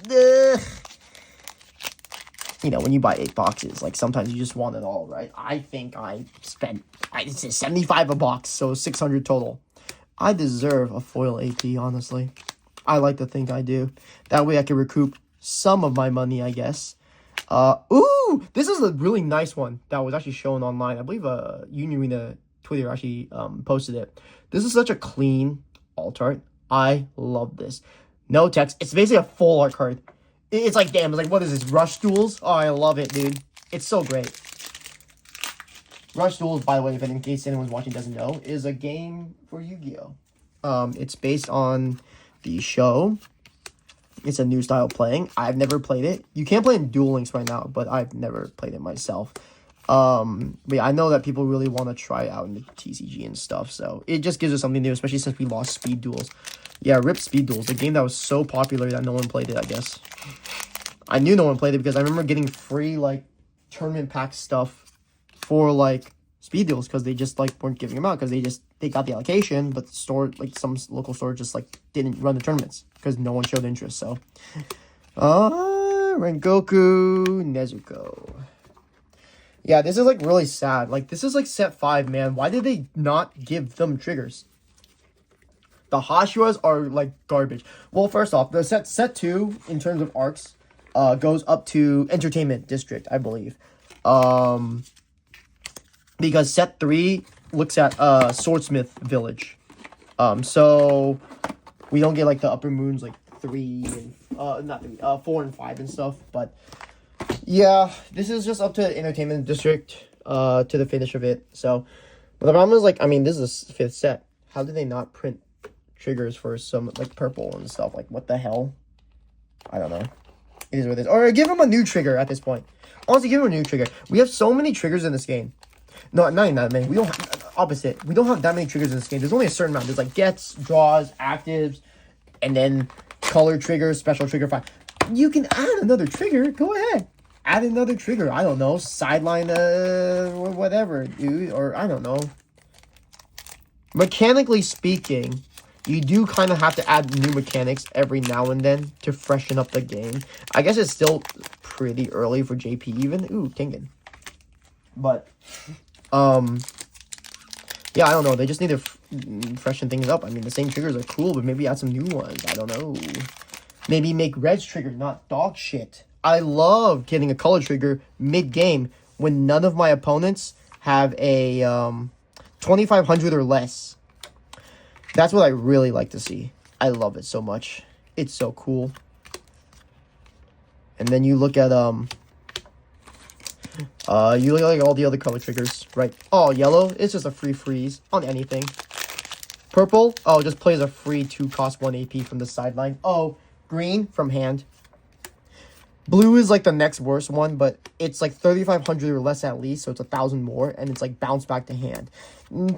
you know, when you buy 8 boxes, like, sometimes you just want it all, right? I think I spent, it's $75 a box, so 600 total. I deserve a foil AP, honestly. I like to think I do. That way I can recoup some of my money, I guess. Ooh, this is a really nice one that was actually shown online. I believe Union Arena Twitter actually posted it. This is such a clean alt art. I love this. No text. It's basically a full art card. It's like, damn, it's like, what is this, Rush Duels? Oh, I love it, dude. It's so great. Rush Duels, by the way, if in case anyone's watching doesn't know, is a game for Yu-Gi-Oh! It's based on the show. It's a new style of playing. I've never played it. You can't play in Duel Links right now, but I've never played it myself. But yeah, I know that people really want to try it out in the TCG and stuff, so it just gives us something new, especially since we lost Speed Duels. Yeah, rip Speed Duels, the game that was so popular that no one played it, I guess. I knew no one played it because I remember getting free, like, tournament pack stuff for, like, Speed Duels because they just, like, weren't giving them out because they got the allocation, but the store, like, some local store just, like, didn't run the tournaments because no one showed interest, so. Rengoku Nezuko. Yeah, this is, like, really sad. Like, this is, like, set 5, man. Why did they not give them triggers? The Hashiras are, like, garbage. Well, first off, the set 2, in terms of arcs, goes up to Entertainment District, I believe. Because set 3 looks at Swordsmith Village. So we don't get like the upper moons like 3 and not 3, 4 and 5 and stuff. But yeah, this is just up to Entertainment District to the finish of it. So, but the problem is, like, I mean, this is the 5th set. How did they not print triggers for some like purple and stuff? Like, what the hell? I don't know. It is what it is. Or give them a new trigger at this point. Honestly, give them a new trigger. We have so many triggers in this game. No, not even that many. We don't have... opposite. We don't have that many triggers in this game. There's only a certain amount. There's like gets, draws, actives, and then color trigger, special trigger 5. You can add another trigger. Go ahead. Add another trigger. I don't know. Sideline, whatever, dude. Or I don't know. Mechanically speaking, you do kind of have to add new mechanics every now and then to freshen up the game. I guess it's still pretty early for JP even. Ooh, Kingen. But, yeah, I don't know. They just need to freshen things up. I mean, the same triggers are cool, but maybe add some new ones. I don't know. Maybe make Red's trigger not dog shit. I love getting a color trigger mid-game when none of my opponents have a 2,500 or less. That's what I really like to see. I love it so much. It's so cool. And then you look at you look at all the other color triggers, right? Oh, yellow, it's just a free freeze on anything. Purple, oh, just plays a free 2 cost 1 AP from the sideline. Oh, green from hand. Blue is like the next worst one, but it's like 3,500 or less at least, so it's 1,000 more, and it's like bounce back to hand.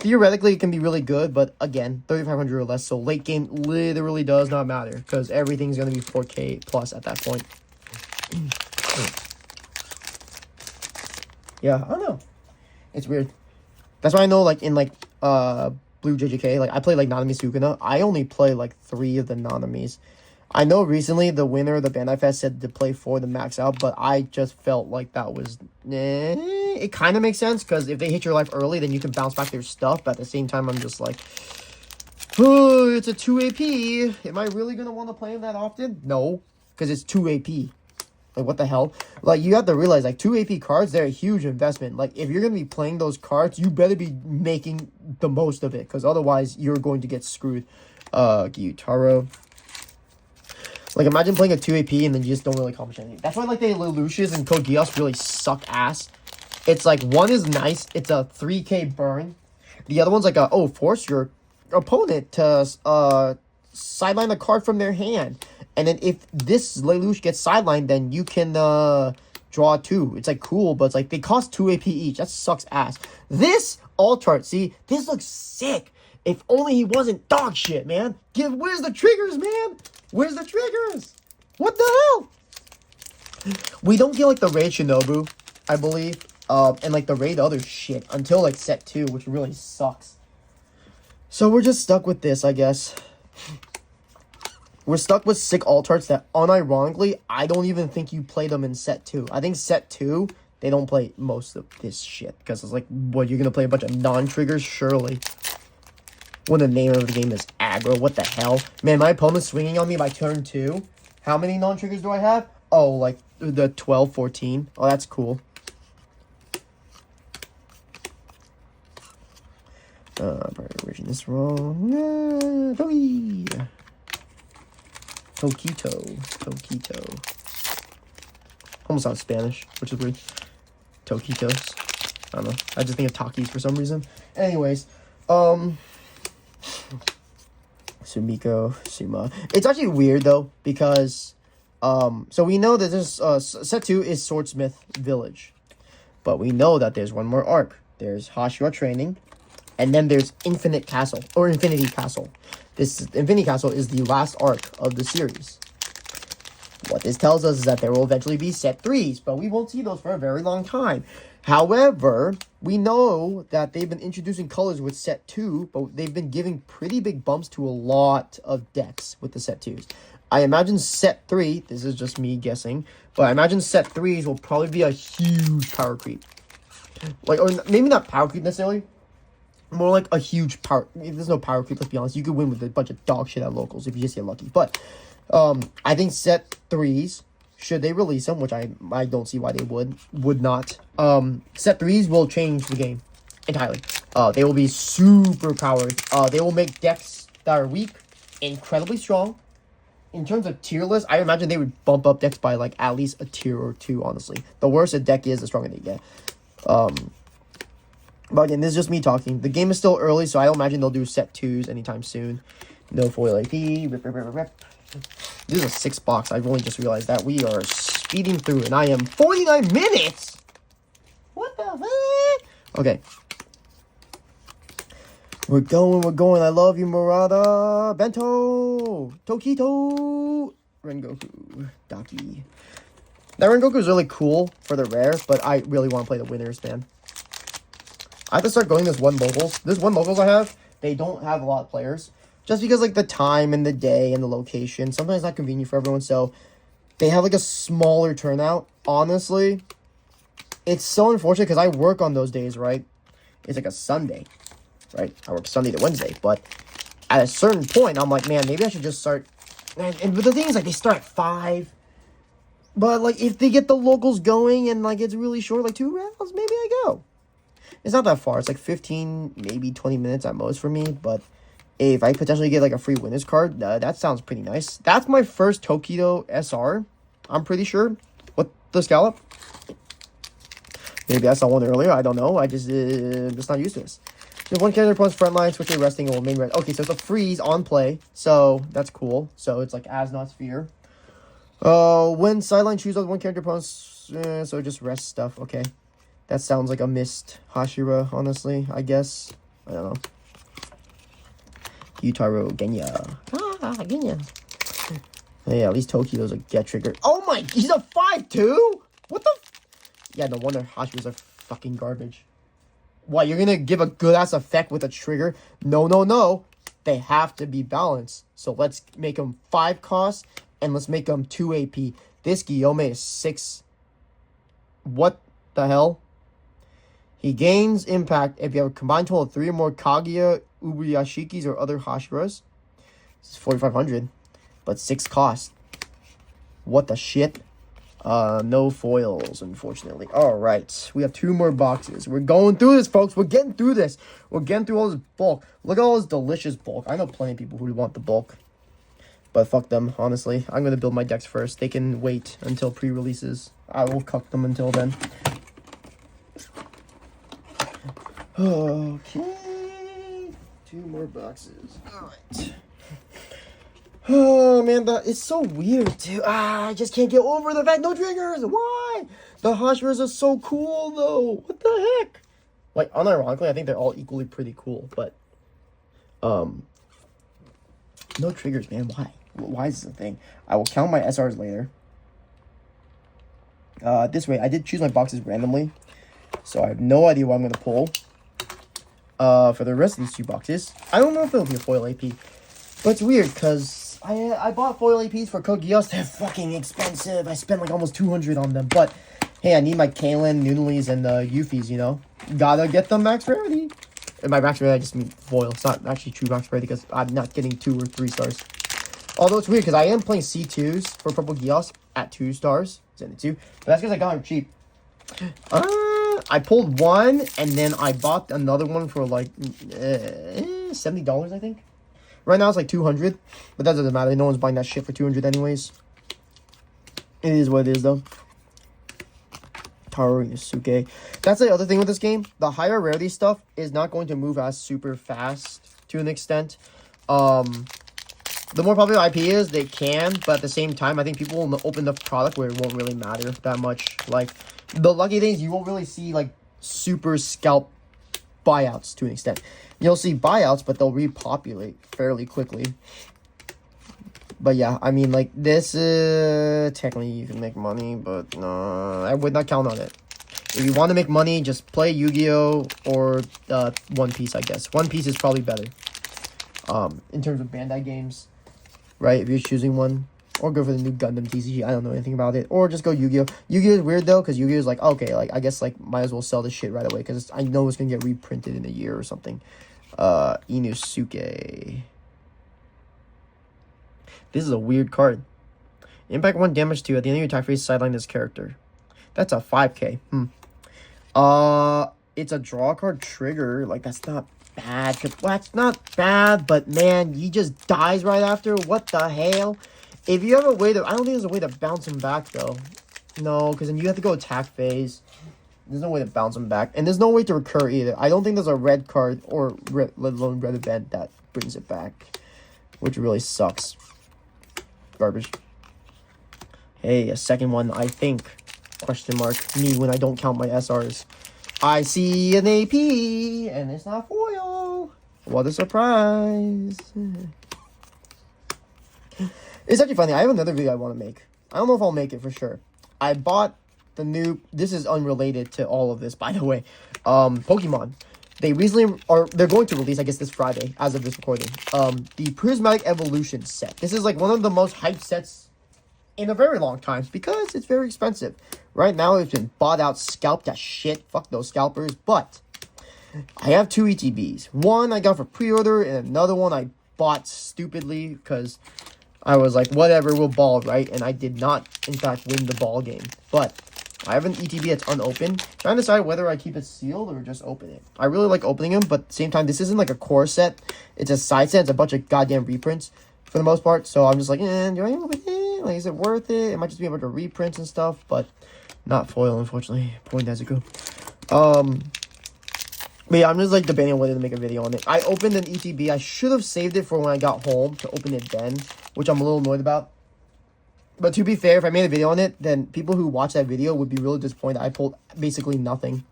Theoretically, it can be really good, but again, 3,500 or less, so late game literally does not matter, because everything's going to be 4K plus at that point. Yeah, I don't know. It's weird. That's why I know, like, in, like, Blue JJK, like, I play, like, Nanami Sukuna. I only play, like, 3 of the Nanamis. I know recently the winner of the Bandai Fest said to play 4 to max out, but I just felt like that was... It kind of makes sense, because if they hit your life early, then you can bounce back their stuff, but at the same time, I'm just like... Oh, it's a 2 AP. Am I really going to want to play him that often? No, because it's 2 AP. Like, what the hell? Like, you have to realize, like, 2 AP cards, they're a huge investment. Like, if you're going to be playing those cards, you better be making the most of it, because otherwise, you're going to get screwed. Gyutaro. Like, imagine playing a 2 AP and then you just don't really accomplish anything. That's why, like, the Lelouch's and Code Geass really suck ass. It's, like, one is nice. It's a 3K burn. The other one's, like, force your opponent to, sideline a card from their hand. And then if this Lelouch gets sidelined, then you can, draw 2. It's, like, cool, but it's, like, they cost 2 AP each. That sucks ass. This Altart, see, this looks sick. If only he wasn't dog shit, man. Where's the triggers, man? Where's the triggers? What the hell? We don't get, like, the Raid Shinobu, I believe. And, like, the Raid other shit until, like, set 2, which really sucks. So we're just stuck with this, I guess. We're stuck with sick Altarts that, unironically, I don't even think you play them in set 2. I think set 2, they don't play most of this shit. Because it's like, what, you're going to play a bunch of non-triggers? Surely. When the name of the game is aggro, what the hell? Man, my opponent's swinging on me by turn 2. How many non-triggers do I have? Oh, like the 12, 14. Oh, that's cool. Probably reading this wrong. Toquito. Almost sounds Spanish, which is weird. Toquitos. I don't know. I just think of Takis for some reason. Anyways, Sumiko, Suma. It's actually weird though, because so we know that this set 2 is Swordsmith Village. But we know that there's one more arc. There's Hashira Training, and then there's Infinite Castle, or Infinity Castle. This Infinity Castle is the last arc of the series. What this tells us is that there will eventually be set 3s, but we won't see those for a very long time. However, we know that they've been introducing colors with set 2, but they've been giving pretty big bumps to a lot of decks with the set 2s. I imagine set 3, this is just me guessing, but I imagine set 3s will probably be a huge power creep. Like, or maybe not power creep necessarily, more like a huge power. If there's no power creep, let's be honest, you could win with a bunch of dog shit at locals if you just get lucky. But I think set 3s, should they release them, which I don't see why they would not. Set 3s will change the game entirely. They will be super powered. They will make decks that are weak incredibly strong. In terms of tier list, I imagine they would bump up decks by like at least a tier or 2, honestly. The worse a deck is, the stronger they get. But again, this is just me talking. The game is still early, so I don't imagine they'll do set 2s anytime soon. No foil AP. Rip. This is a 6 box. I've only just realized that. We are speeding through, and I am 49 minutes! What the heck? Okay. We're going. I love you, Murata. Bento. Tokito. Rengoku. Daki. That Rengoku is really cool for the rare, but I really want to play the winners, man. I have to start going this one locals. This one locals I have, they don't have a lot of players. Just because, like, the time and the day and the location, sometimes it's not convenient for everyone, so they have, like, a smaller turnout. Honestly, it's so unfortunate because I work on those days, right? It's like a Sunday, right? I work Sunday to Wednesday, but at a certain point, I'm like, man, maybe I should just start. And but the thing is, like, they start at 5. But, like, if they get the locals going and, like, it's really short, like 2 rounds, maybe I go. It's not that far. It's like 15, maybe 20 minutes at most for me, but if I potentially get, like, a free winners card, that sounds pretty nice. That's my first Tokido SR, I'm pretty sure, with the scallop. Maybe I saw one earlier. I don't know. I just not used to this. There's one character plus frontline, switch to resting, or main red. Okay, so it's a freeze on play, so that's cool. So it's like as not sphere. When sideline choose one character plus, so just rest stuff. Okay, that sounds like a missed Hashira, honestly. I guess I don't know. Yutaro Genya. Genya. Yeah, at least Tokyo's a get trigger. Oh my, he's a 5-2? What the? Yeah, no wonder Hashira's are fucking garbage. What, you're gonna give a good ass effect with a trigger? No. They have to be balanced. So let's make them 5 cost and let's make them 2 AP. This Guillaume is 6. What the hell? He gains impact if you have a combined total of 3 or more Kaguya, Ubuyashikis, or other Hashiras. This is 4,500, but 6 cost. What the shit? No foils, unfortunately. All right, we have 2 more boxes. We're going through this, folks. We're getting through this. We're getting through all this bulk. Look at all this delicious bulk. I know plenty of people who want the bulk, but fuck them, honestly. I'm going to build my decks first. They can wait until pre-releases. I will cuck them until then. Okay, 2 more boxes. All right. Oh man, that is so weird too. I just can't get over the fact no triggers. Why? The Hashiras are so cool though. What the heck? Like, unironically, I think they're all equally pretty cool, but no triggers, man. Why? Why is this a thing? I will count my SRs later. This way, I did choose my boxes randomly, so I have no idea what I'm gonna pull. For the rest of these 2 boxes, I don't know if it'll be a foil AP, but it's weird because I bought foil APs for Kogios. They're fucking expensive. I spent like almost 200 on them, but hey, I need my Kalen, Noonleys, and Eufys, you know? Gotta get them max rarity. And by max rarity, I just mean foil. It's not actually true max rarity because I'm not getting 2 or 3 stars. Although it's weird because I am playing C2s for Purple Gios at 2 stars. But that's because I got them cheap. I pulled 1, and then I bought another one for like $70, I think. Right now it's like 200, but that doesn't matter. No one's buying that shit for 200 anyways. It is what it is, though. Taro Yusuke. That's the other thing with this game. The higher rarity stuff is not going to move as super fast to an extent. The more popular IP is, they can, but at the same time, I think people will open the product where it won't really matter that much. Like, the lucky thing is you won't really see, like, super scalp buyouts to an extent. You'll see buyouts, but they'll repopulate fairly quickly. But yeah, I mean, like, this, technically you can make money, but no, I would not count on it. If you want to make money, just play Yu-Gi-Oh! Or One Piece, I guess. One Piece is probably better. In terms of Bandai games, right? If you're choosing one. Or go for the new Gundam TCG. I don't know anything about it. Or just go Yu-Gi-Oh! Yu-Gi-Oh! Is weird, though, because Yu-Gi-Oh! Is like, okay, like, I guess, like, might as well sell this shit right away, because I know it's going to get reprinted in a year or something. Inosuke. This is a weird card. Impact 1, damage 2. At the end of your attack phase, sideline this character. That's a 5k. It's a draw card trigger. Like, that's not bad. Well, that's not bad, but man, he just dies right after. What the hell? If you have a way to... I don't think there's a way to bounce him back, though. No, because then you have to go attack phase. There's no way to bounce him back. And there's no way to recur either. I don't think there's a red card or let alone red event that brings it back. Which really sucks. Garbage. Hey, a second one, I think. Question mark. Me when I don't count my SRs. I see an AP, and it's not foil. What a surprise. It's actually funny. I have another video I want to make. I don't know if I'll make it for sure. I bought the new... This is unrelated to all of this, by the way. Pokemon. They recently... They're going to release, I guess, this Friday, as of this recording. The Prismatic Evolution set. This is, like, one of the most hyped sets in a very long time. Because it's very expensive. Right now, it's been bought out, scalped as shit. Fuck those scalpers. But I have 2 ETBs. One I got for pre-order, and another one I bought stupidly because I was like, whatever, we'll ball, right? And I did not, in fact, win the ball game. But I have an ETB that's unopened. Trying to decide whether I keep it sealed or just open it. I really like opening them, but at the same time, this isn't like a core set. It's a side set. It's a bunch of goddamn reprints for the most part. So I'm just like, do I open it? Like, is it worth it? It might just be a bunch of reprints and stuff, but not foil, unfortunately. Poor Nezuko. But yeah, I'm just like debating on whether to make a video on it. I opened an ETB. I should have saved it for when I got home to open it then, which I'm a little annoyed about. But to be fair, if I made a video on it, then people who watch that video would be really disappointed. I pulled basically nothing.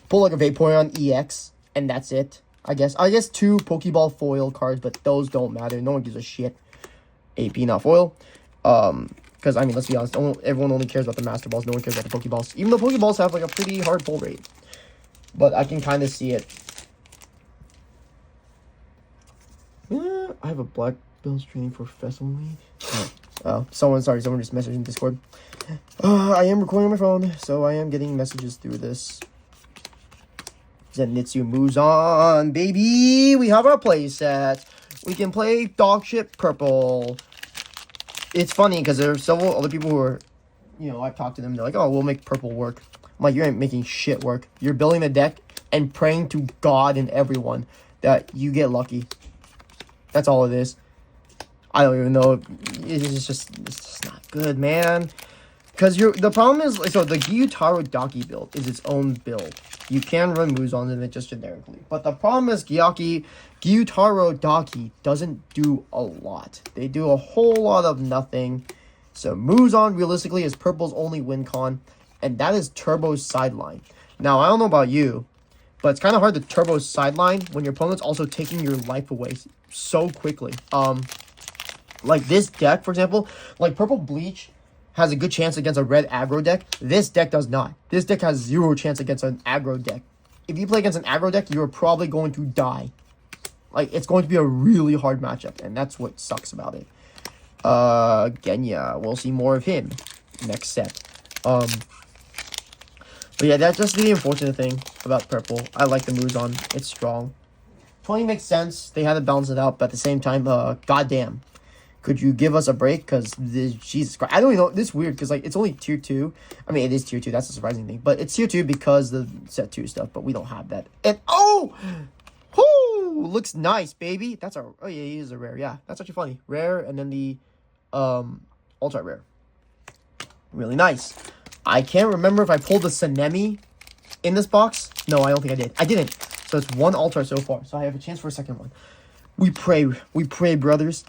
Pulled like a Vaporeon EX, and that's it. I guess 2 Pokeball foil cards, but those don't matter. No one gives a shit. AP, not foil. Because, I mean, let's be honest, everyone only cares about the Master Balls. No one cares about the Pokeballs. Even though Pokeballs have like a pretty hard pull rate. But I can kind of see it. Yeah, I have a black belt training for festival week. Oh, someone just messaged in Discord. I am recording on my phone, so I am getting messages through this. Zenitsu moves on, baby. We have our playset. We can play dog shit purple. It's funny because there are several other people who are, I've talked to them. They're like, oh, we'll make purple work. I'm like, you ain't making shit work. You're building a deck and praying to God and everyone that you get lucky. That's all it is. I don't even know. It's just not good, man. Because the problem is, so the Gyutaro Daki build is its own build. You can run Muzons in it just generically. But the problem is Gyutaro Daki doesn't do a lot. They do a whole lot of nothing. So Muzon realistically is purple's only win con. And that is Turbo's sideline. Now, I don't know about you, but it's kind of hard to Turbo sideline when your opponent's also taking your life away so quickly. Like this deck, for example, like Purple Bleach has a good chance against a red aggro deck. This deck does not. This deck has 0 chance against an aggro deck. If you play against an aggro deck, you're probably going to die. Like, it's going to be a really hard matchup, and that's what sucks about it. Genya, we'll see more of him next set. But yeah, that's just the unfortunate thing about purple. I like the Muzon. It's strong. 20 makes sense. They had to balance it out, but at the same time, goddamn. Could you give us a break? Because, Jesus Christ. I don't even know. This is weird because, like, it's only tier 2. I mean, it is tier 2. That's a surprising thing. But it's tier 2 because the set 2 stuff. But we don't have that. And, oh! Whoo! Looks nice, baby. That's a... Oh, yeah, he is a rare. Yeah, that's actually funny. Rare, and then the ultra rare. Really nice. I can't remember if I pulled the Sanemi in this box. No, I don't think I did. I didn't. So it's 1 ultra so far. So I have a chance for a second one. We pray. We pray, brothers.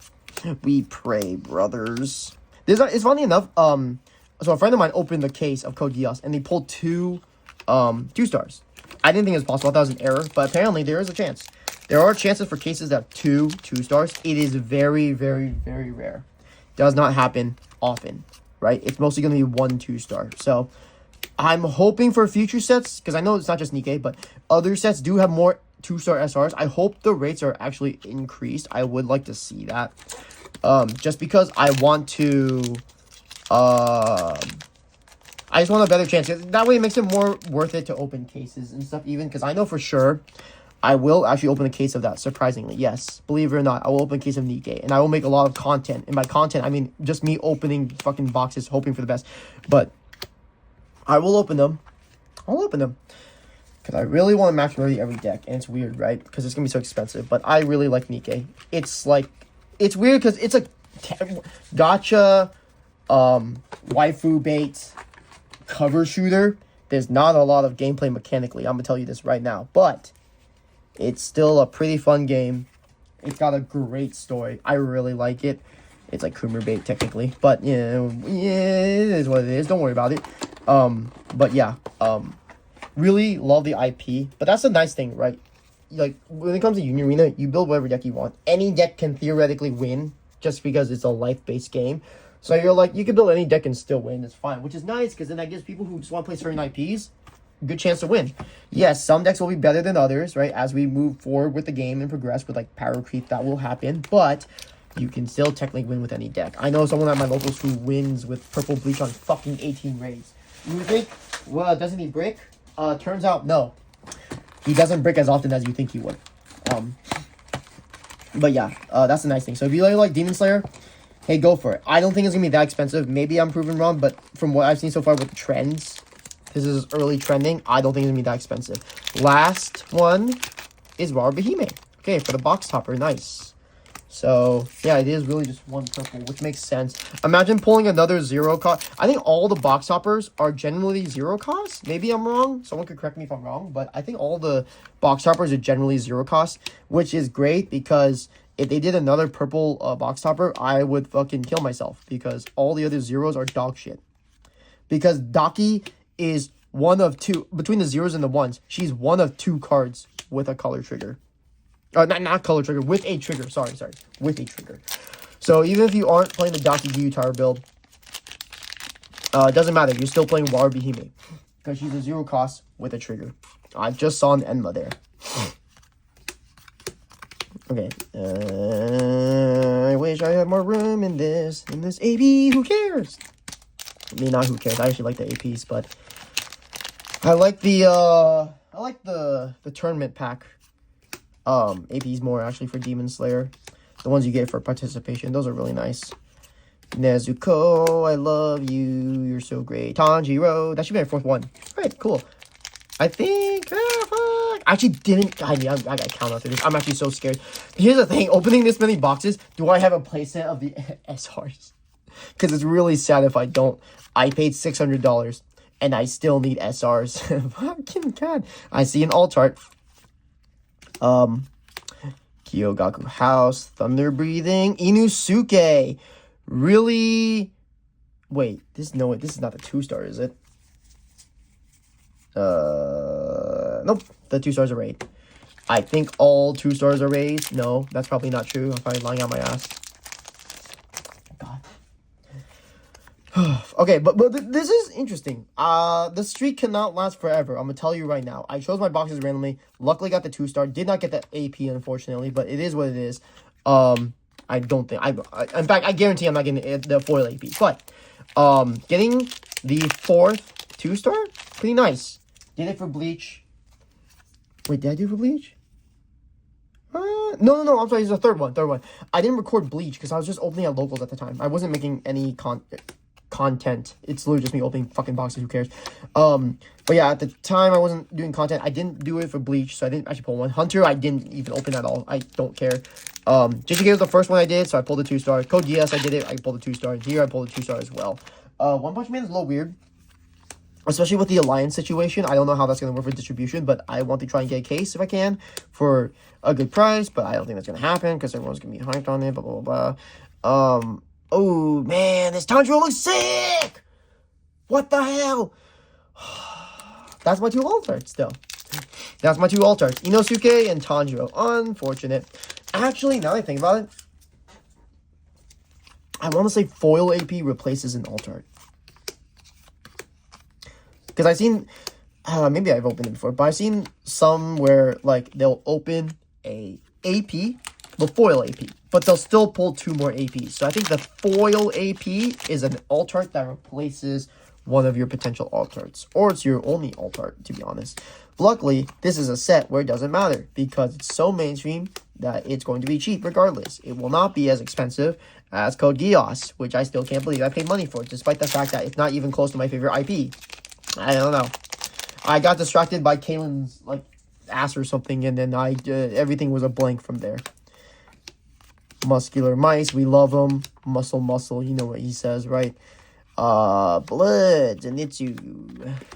We pray, brothers. It's funny enough. So a friend of mine opened the case of Code Geass and they pulled 2 stars. I didn't think it was possible. I thought it was an error, but apparently there is a chance. There are chances for cases that have 2 stars. It is very, very, very rare. Does not happen often, right? It's mostly going to be 1 2-star. So I'm hoping for future sets, because I know it's not just Nikkei, but other sets do have more 2-star SRs. I hope the rates are actually increased. I would like to see that. Just because I want to... I just want a better chance. That way it makes it more worth it to open cases and stuff even. Because I know for sure I will actually open a case of that, surprisingly. Yes, believe it or not, I will open a case of Nikkei. And I will make a lot of content. And by content, I mean just me opening fucking boxes, hoping for the best. But I will open them. I'll open them. Because I really want to max ready every deck. And it's weird, right? Because it's going to be so expensive. But I really like Nikkei. It's like... It's weird because it's a gacha, waifu bait, cover shooter. There's not a lot of gameplay mechanically. I'm going to tell you this right now. But it's still a pretty fun game. It's got a great story. I really like it. It's like Kumer bait technically. But, yeah, it is what it is. Don't worry about it. But, yeah. Really love the IP. But that's the nice thing, right? like when it comes to Union Arena, you build whatever deck you want. Any deck can theoretically win just because it's a life-based game. So you're like, you can build any deck and still win. It's fine, which is nice because then that gives people who just want to play certain IPs a good chance to win. Yes, some decks will be better than others, right? As we move forward with the game and progress with like power creep, that will happen. But you can still technically win with any deck. I know someone at my locals who wins with purple bleach on fucking 18 raids. You would think, well, doesn't he brick? Turns out, no. He doesn't brick as often as you think he would. But yeah, that's the nice thing. So if you like Demon Slayer, hey, go for it. I don't think it's going to be that expensive. Maybe I'm proven wrong, but from what I've seen so far with the trends, this is early trending, I don't think it's going to be that expensive. Last one is Raw Behemoth. Okay, for the box topper, nice. So, yeah, it is really just one purple, which makes sense. Imagine pulling another 0 cost. I think all the box toppers are generally 0 cost. Maybe I'm wrong. Someone could correct me if I'm wrong. But I think all the box toppers are generally 0 cost, which is great because if they did another purple box topper, I would fucking kill myself because all the other zeros are dog shit. Because Daki is one of two, between the zeros and the ones, she's one of 2 cards with a color trigger. Not color trigger, with a trigger. Sorry. With a trigger. So even if you aren't playing the Daki Gyu Tower build, it doesn't matter. You're still playing War Behemoth. Because she's a 0 cost with a trigger. I just saw an Enma there. Okay. I wish I had more room in this AP. Who cares? I mean, not who cares. I actually like the APs, but I like the tournament pack. APs more actually for Demon Slayer. The ones you get for participation. Those are really nice. Nezuko, I love you. You're so great. Tanjiro. That should be my 4th one. Alright, cool. I think... I actually didn't... I gotta count after this. I'm actually so scared. Here's the thing. Opening this many boxes, do I have a playset of the SRs? Because it's really sad if I don't. I paid $600 and I still need SRs. Fucking God. I see an alt art. Kyogaku House, Thunder Breathing, Inusuke. Really? Wait, this is not the 2-star, is it? Nope, the 2 stars are raid. I think all 2 stars are raids. No, that's probably not true. I'm probably lying on my ass. Okay, but this is interesting. The streak cannot last forever. I'm gonna tell you right now. I chose my boxes randomly. Luckily, got the 2-star. Did not get the AP, unfortunately, but it is what it is. I don't think in fact, I guarantee I'm not getting the foil AP. But getting the 4th 2-star, pretty nice. Did it for Bleach. Wait, did I do it for Bleach? No. I'm sorry. It's the third one. I didn't record Bleach because I was just opening at locals at the time. I wasn't making any content. It's literally just me opening fucking boxes. Who cares? But yeah, at the time I wasn't doing content. I didn't do it for Bleach, so I didn't actually pull one. Hunter, I didn't even open at all. I don't care. JJK was the first one I did, so I pulled the 2-star. Code DS, I did it. I pulled the 2-star. Here, I pulled the 2-star as well. One Punch Man is a little weird, especially with the alliance situation. I don't know how that's going to work for distribution, but I want to try and get a case if I can for a good price, but I don't think that's going to happen because everyone's going to be hyped on it, blah, blah, blah, blah. Oh, man, this Tanjiro looks sick! What the hell? That's my 2 alt arts, still. That's my 2 alt arts. Inosuke and Tanjiro. Unfortunate. Actually, now that I think about it, I want to say foil AP replaces an alt art. Because I've seen... maybe I've opened it before, but I've seen some where, like, they'll open a AP... the foil AP, but they'll still pull 2 more APs. So I think the foil AP is an alt art that replaces one of your potential alt arts, or it's your only alt art, to be honest. Luckily, this is a set where it doesn't matter because it's so mainstream that it's going to be cheap regardless. It will not be as expensive as Code Geass, which I still can't believe I paid money for, despite the fact that it's not even close to my favorite IP. I don't know. I got distracted by Kaylin's like ass or something, and then everything was a blank from there. Muscular mice, we love them. Muscle, you know what he says, right? Blood, Zenitsu.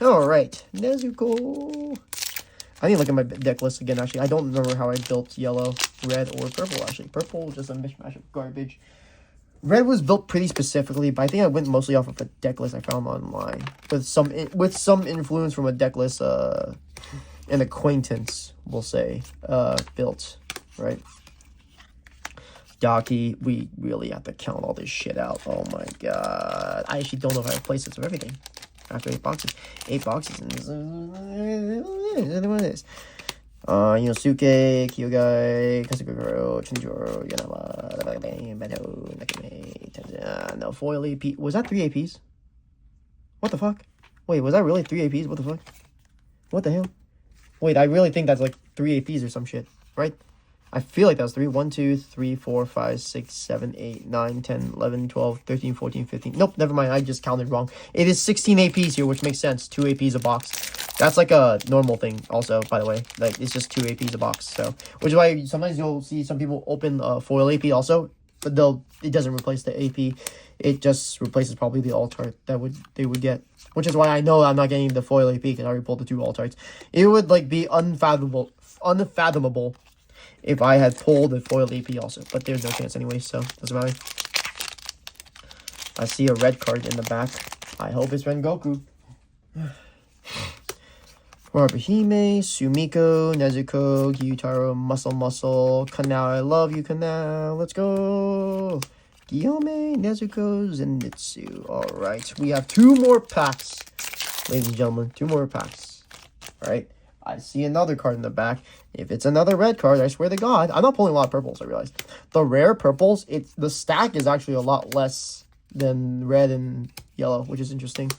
Alright, Nezuko. I need to look at my deck list again, actually. I don't remember how I built yellow, red, or purple, actually. Purple, just a mishmash of garbage. Red was built pretty specifically, but I think I went mostly off of a deck list I found online. With some influence from a deck list, an acquaintance, we'll say, built, right? Daki, we really have to count all this shit out. Oh my god. I actually don't know if I have places of everything. After 8 boxes. 8 boxes. And this what it is. Yonosuke, Kyogai, Kasuguro, Chinjuro, Yanama, Beto, Nakame, no, foil AP. Was that 3 APs? What the fuck? Wait, was that really 3 APs? What the fuck? What the hell? Wait, I really think that's like 3 APs or some shit, right? I feel like that was 3. 1, 2, 3, 4, 5, 6, 7, 8, 9, 10, 11, 12, 13, 14, 15. Nope, never mind. I just counted wrong. It is 16 APs here, which makes sense. 2 APs a box. That's like a normal thing also, by the way. Like, it's just 2 APs a box. So, which is why sometimes you'll see some people open foil AP also, but it doesn't replace the AP. It just replaces probably the alt art that they would get. Which is why I know I'm not getting the foil AP because I already pulled the 2 alt arts. It would like be unfathomable if I had pulled a foil AP also, but there's no chance anyway, so doesn't matter. I see a red card in the back. I hope it's Rengoku. Warabuhime, Sumiko, Nezuko, Gyutaro, Muscle, Kanao, I love you, Kanao, let's go! Guillaume, Nezuko, Zenitsu. Alright, we have 2 more packs, ladies and gentlemen, 2 more packs. Alright. I see another card in the back. If it's another red card, I swear to God. I'm not pulling a lot of purples, I realized. The rare purples, the stack is actually a lot less than red and yellow, which is interesting.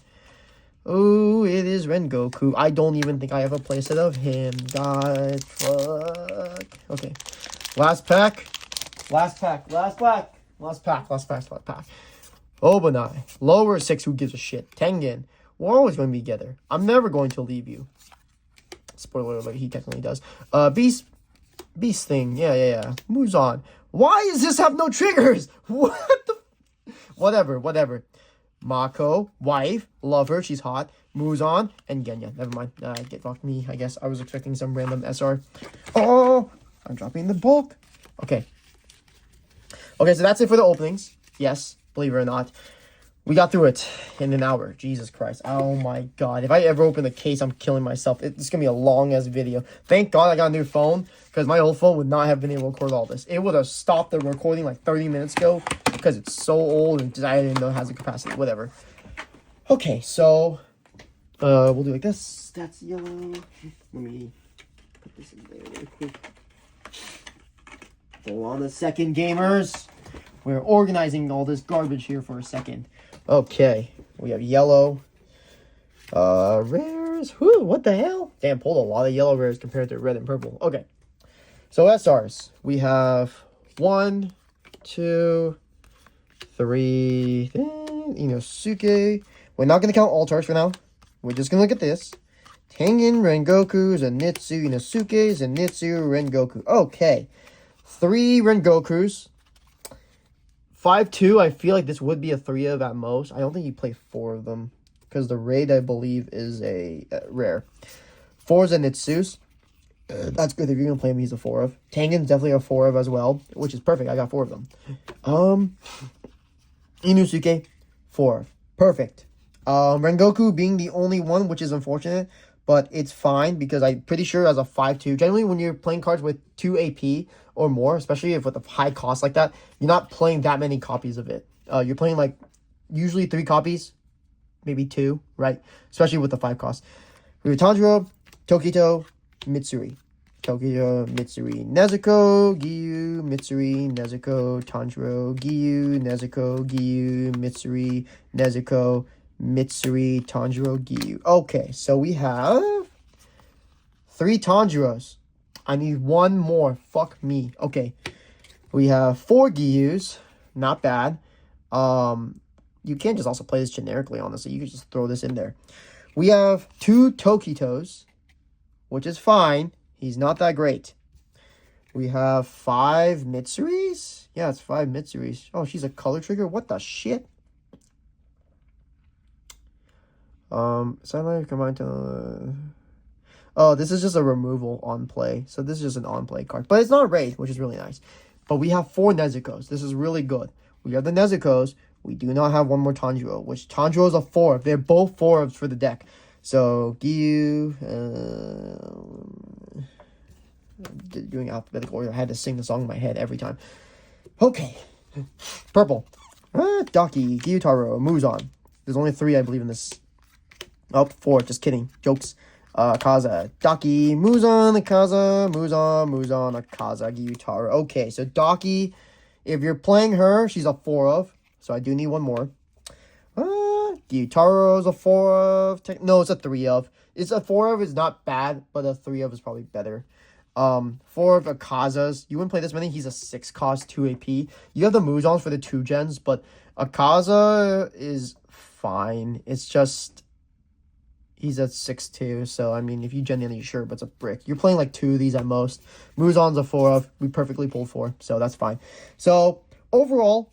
Oh, it is Rengoku. I don't even think I have a playset of him. God, fuck. Okay. Last pack. Obanai. Lower 6, who gives a shit? Tengen. We're always going to be together. I'm never going to leave you. Spoiler alert, he technically does. Beast thing. Yeah. Moves on. Why does this have no triggers? What the... Whatever. Mako, wife, love her, she's hot. Moves on. And Genya, never mind. Get fucked me, I guess. I was expecting some random SR. Oh! I'm dropping the bulk. Okay, so that's it for the openings. Yes, believe it or not. We got through it in an hour. Jesus Christ. Oh my God. If I ever open the case, I'm killing myself. It's going to be a long-ass video. Thank God I got a new phone, because my old phone would not have been able to record all this. It would have stopped the recording like 30 minutes ago, because it's so old and I didn't know it has the capacity. Whatever. Okay, so we'll do like this. That's yellow. Let me put this in there really quick. Hold on a second, gamers. We're organizing all this garbage here for a second. Okay, we have yellow. Rares. Whew, what the hell? Damn, pulled a lot of yellow rares compared to red and purple. Okay, so SRs. We have 1, 2, 3. Inosuke. We're not going to count alt arts for now. We're just going to look at this. Tengen, Rengoku, Zenitsu, Inosuke, Zenitsu, Rengoku. Okay, 3 Rengokus. 5-2, I feel like this would be a 3 of at most. I don't think you play 4 of them, because the raid, I believe, is a rare. 4 Zenitsus. That's good. If you're going to play him, he's a 4 of. Tengen's definitely a 4 of as well, which is perfect. I got 4 of them. Inosuke, 4 of. Perfect. Rengoku being the only one, which is unfortunate, but it's fine, because I'm pretty sure as a 5-2, generally when you're playing cards with 2 AP or more, especially if with a high cost like that, you're not playing that many copies of it. You're playing like usually 3 copies, maybe 2, right? Especially with the 5 cost. We have Tanjiro, Tokito, Mitsuri. Tokito, Mitsuri, Nezuko, Giyu, Mitsuri, Nezuko, Tanjiro, Giyu, Nezuko, Giyu, Mitsuri, Nezuko, Mitsuri, Tanjiro, Giyu. Okay, so we have 3 Tanjiros. I need 1 more. Fuck me. Okay, we have 4 Giyus. Not bad. You can just also play this generically, honestly. You can just throw this in there. We have 2 Tokitos, which is fine. He's not that great. We have 5 Mitsuris. Yeah, it's 5 Mitsuris. Oh, she's a color trigger? What the shit? Sunlight combined to... Oh, this is just a removal on play. So this is just an on play card. But it's not a raid, which is really nice. But we have 4 Nezukos. This is really good. We have the Nezukos. We do not have 1 more Tanjiro, which Tanjiro is a 4. They're both 4s for the deck. So, Giyu, to doing alphabetical order. I had to sing the song in my head every time. Okay. Purple. Daki, Gyutaro, Muzan. There's only 3, I believe, in this. Oh, 4. Just kidding. Jokes. Akaza, Daki, Muzan, Akaza, Muzan, Akaza, Gyutaro. Okay, so Daki, if you're playing her, she's a 4 of. So I do need one more. Gyutaro's a 4 of. No, it's a 3 of. It's a 4 of is not bad, but a 3 of is probably better. 4 of Akaza's. You wouldn't play this many. He's a 6 cost, 2 AP. You have the Muzans for the 2 gens, but Akaza is fine. It's just he's at 6-2. So, I mean, if you gen any, sure, but it's a brick. You're playing like 2 of these at most. Muzan's a 4 of. We perfectly pulled 4, so that's fine. So, overall,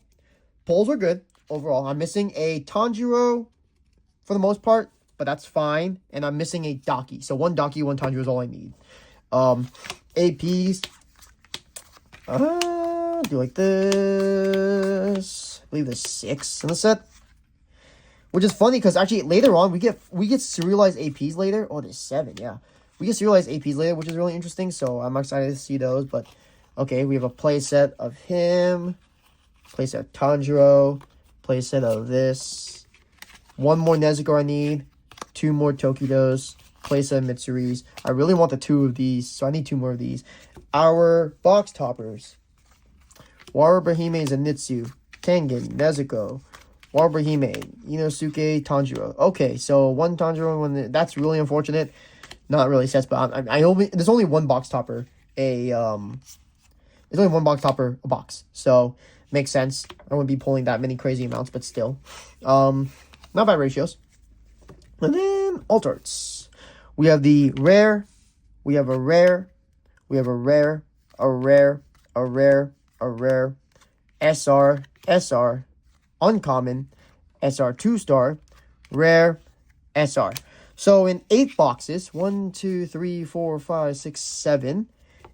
pulls are good. Overall, I'm missing a Tanjiro for the most part, but that's fine. And I'm missing a Daki. So, 1 Daki, 1 Tanjiro is all I need. APs. Do like this. I believe there's 6 in the set. Which is funny because actually later on we get serialized APs later. Oh, there's 7, yeah. We get serialized APs later, which is really interesting. So I'm excited to see those. But okay, we have a playset of him, playset of Tanjiro, playset of this. 1 more Nezuko I need, 2 more Tokidos, playset of Mitsuri's. I really want the 2 of these, so I need 2 more of these. Our box toppers. Warabrahime Zenitsu, Tengen, Nezuko, Warabrahime, Inosuke, Tanjiro. Okay, so 1 Tanjiro, 1. That's really unfortunate. Not really sets, but I only there's only 1 box topper. There's only 1 box topper a box, so makes sense. I wouldn't be pulling that many crazy amounts, but still, not bad ratios. And then alt arts. We have the rare. We have a rare. We have a rare. A rare. A rare. A rare. SR. SR. Uncommon, SR 2-star, rare, SR. So in 8 boxes, 1, 2, 3, 4, 5, 6, 7,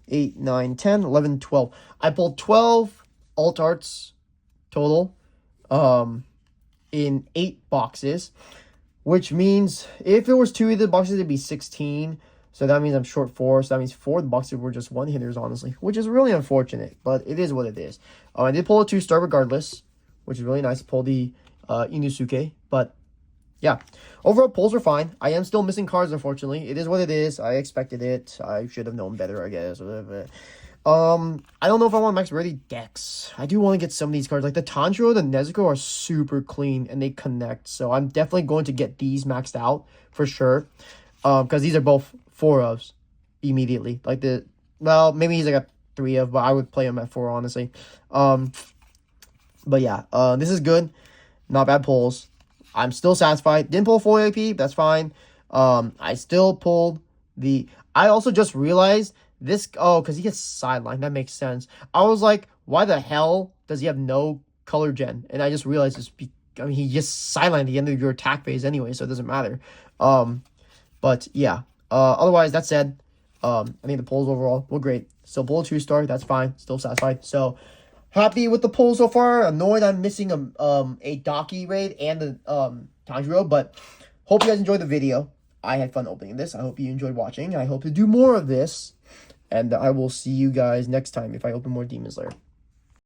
8, 9, 10, 11, 12. I pulled 12 alt arts total in 8 boxes, which means if it was 2 of the boxes, it'd be 16. So that means I'm short 4. So that means 4 of the boxes were just 1-hitters, honestly, which is really unfortunate, but it is what it is. I did pull a 2-star regardless, which is really nice to pull the Inosuke. But, yeah. Overall, pulls are fine. I am still missing cards, unfortunately. It is what it is. I expected it. I should have known better, I guess. I don't know if I want max ready decks. I do want to get some of these cards. Like, the Tanjiro and the Nezuko are super clean, and they connect. So, I'm definitely going to get these maxed out, for sure. Because these are both 4 ofs immediately. Like, well, maybe he's like a 3 of, but I would play him at 4, honestly. But yeah, this is good. Not bad pulls. I'm still satisfied. Didn't pull 4 AP. That's fine. I still pulled the... I also just realized this... Oh, because he gets sidelined. That makes sense. I was like, why the hell does he have no color gen? And I just realized it's... I mean, he just sidelined at the end of your attack phase anyway, so it doesn't matter. But yeah. Otherwise, that said, I think the pulls overall were great. Still pull a 2-star. That's fine. Still satisfied. So... happy with the pull so far. Annoyed I'm missing a Daki raid and the Tanjiro, but hope you guys enjoyed the video. I had fun opening this. I hope you enjoyed watching. I hope to do more of this, and I will see you guys next time if I open more Demon Slayer.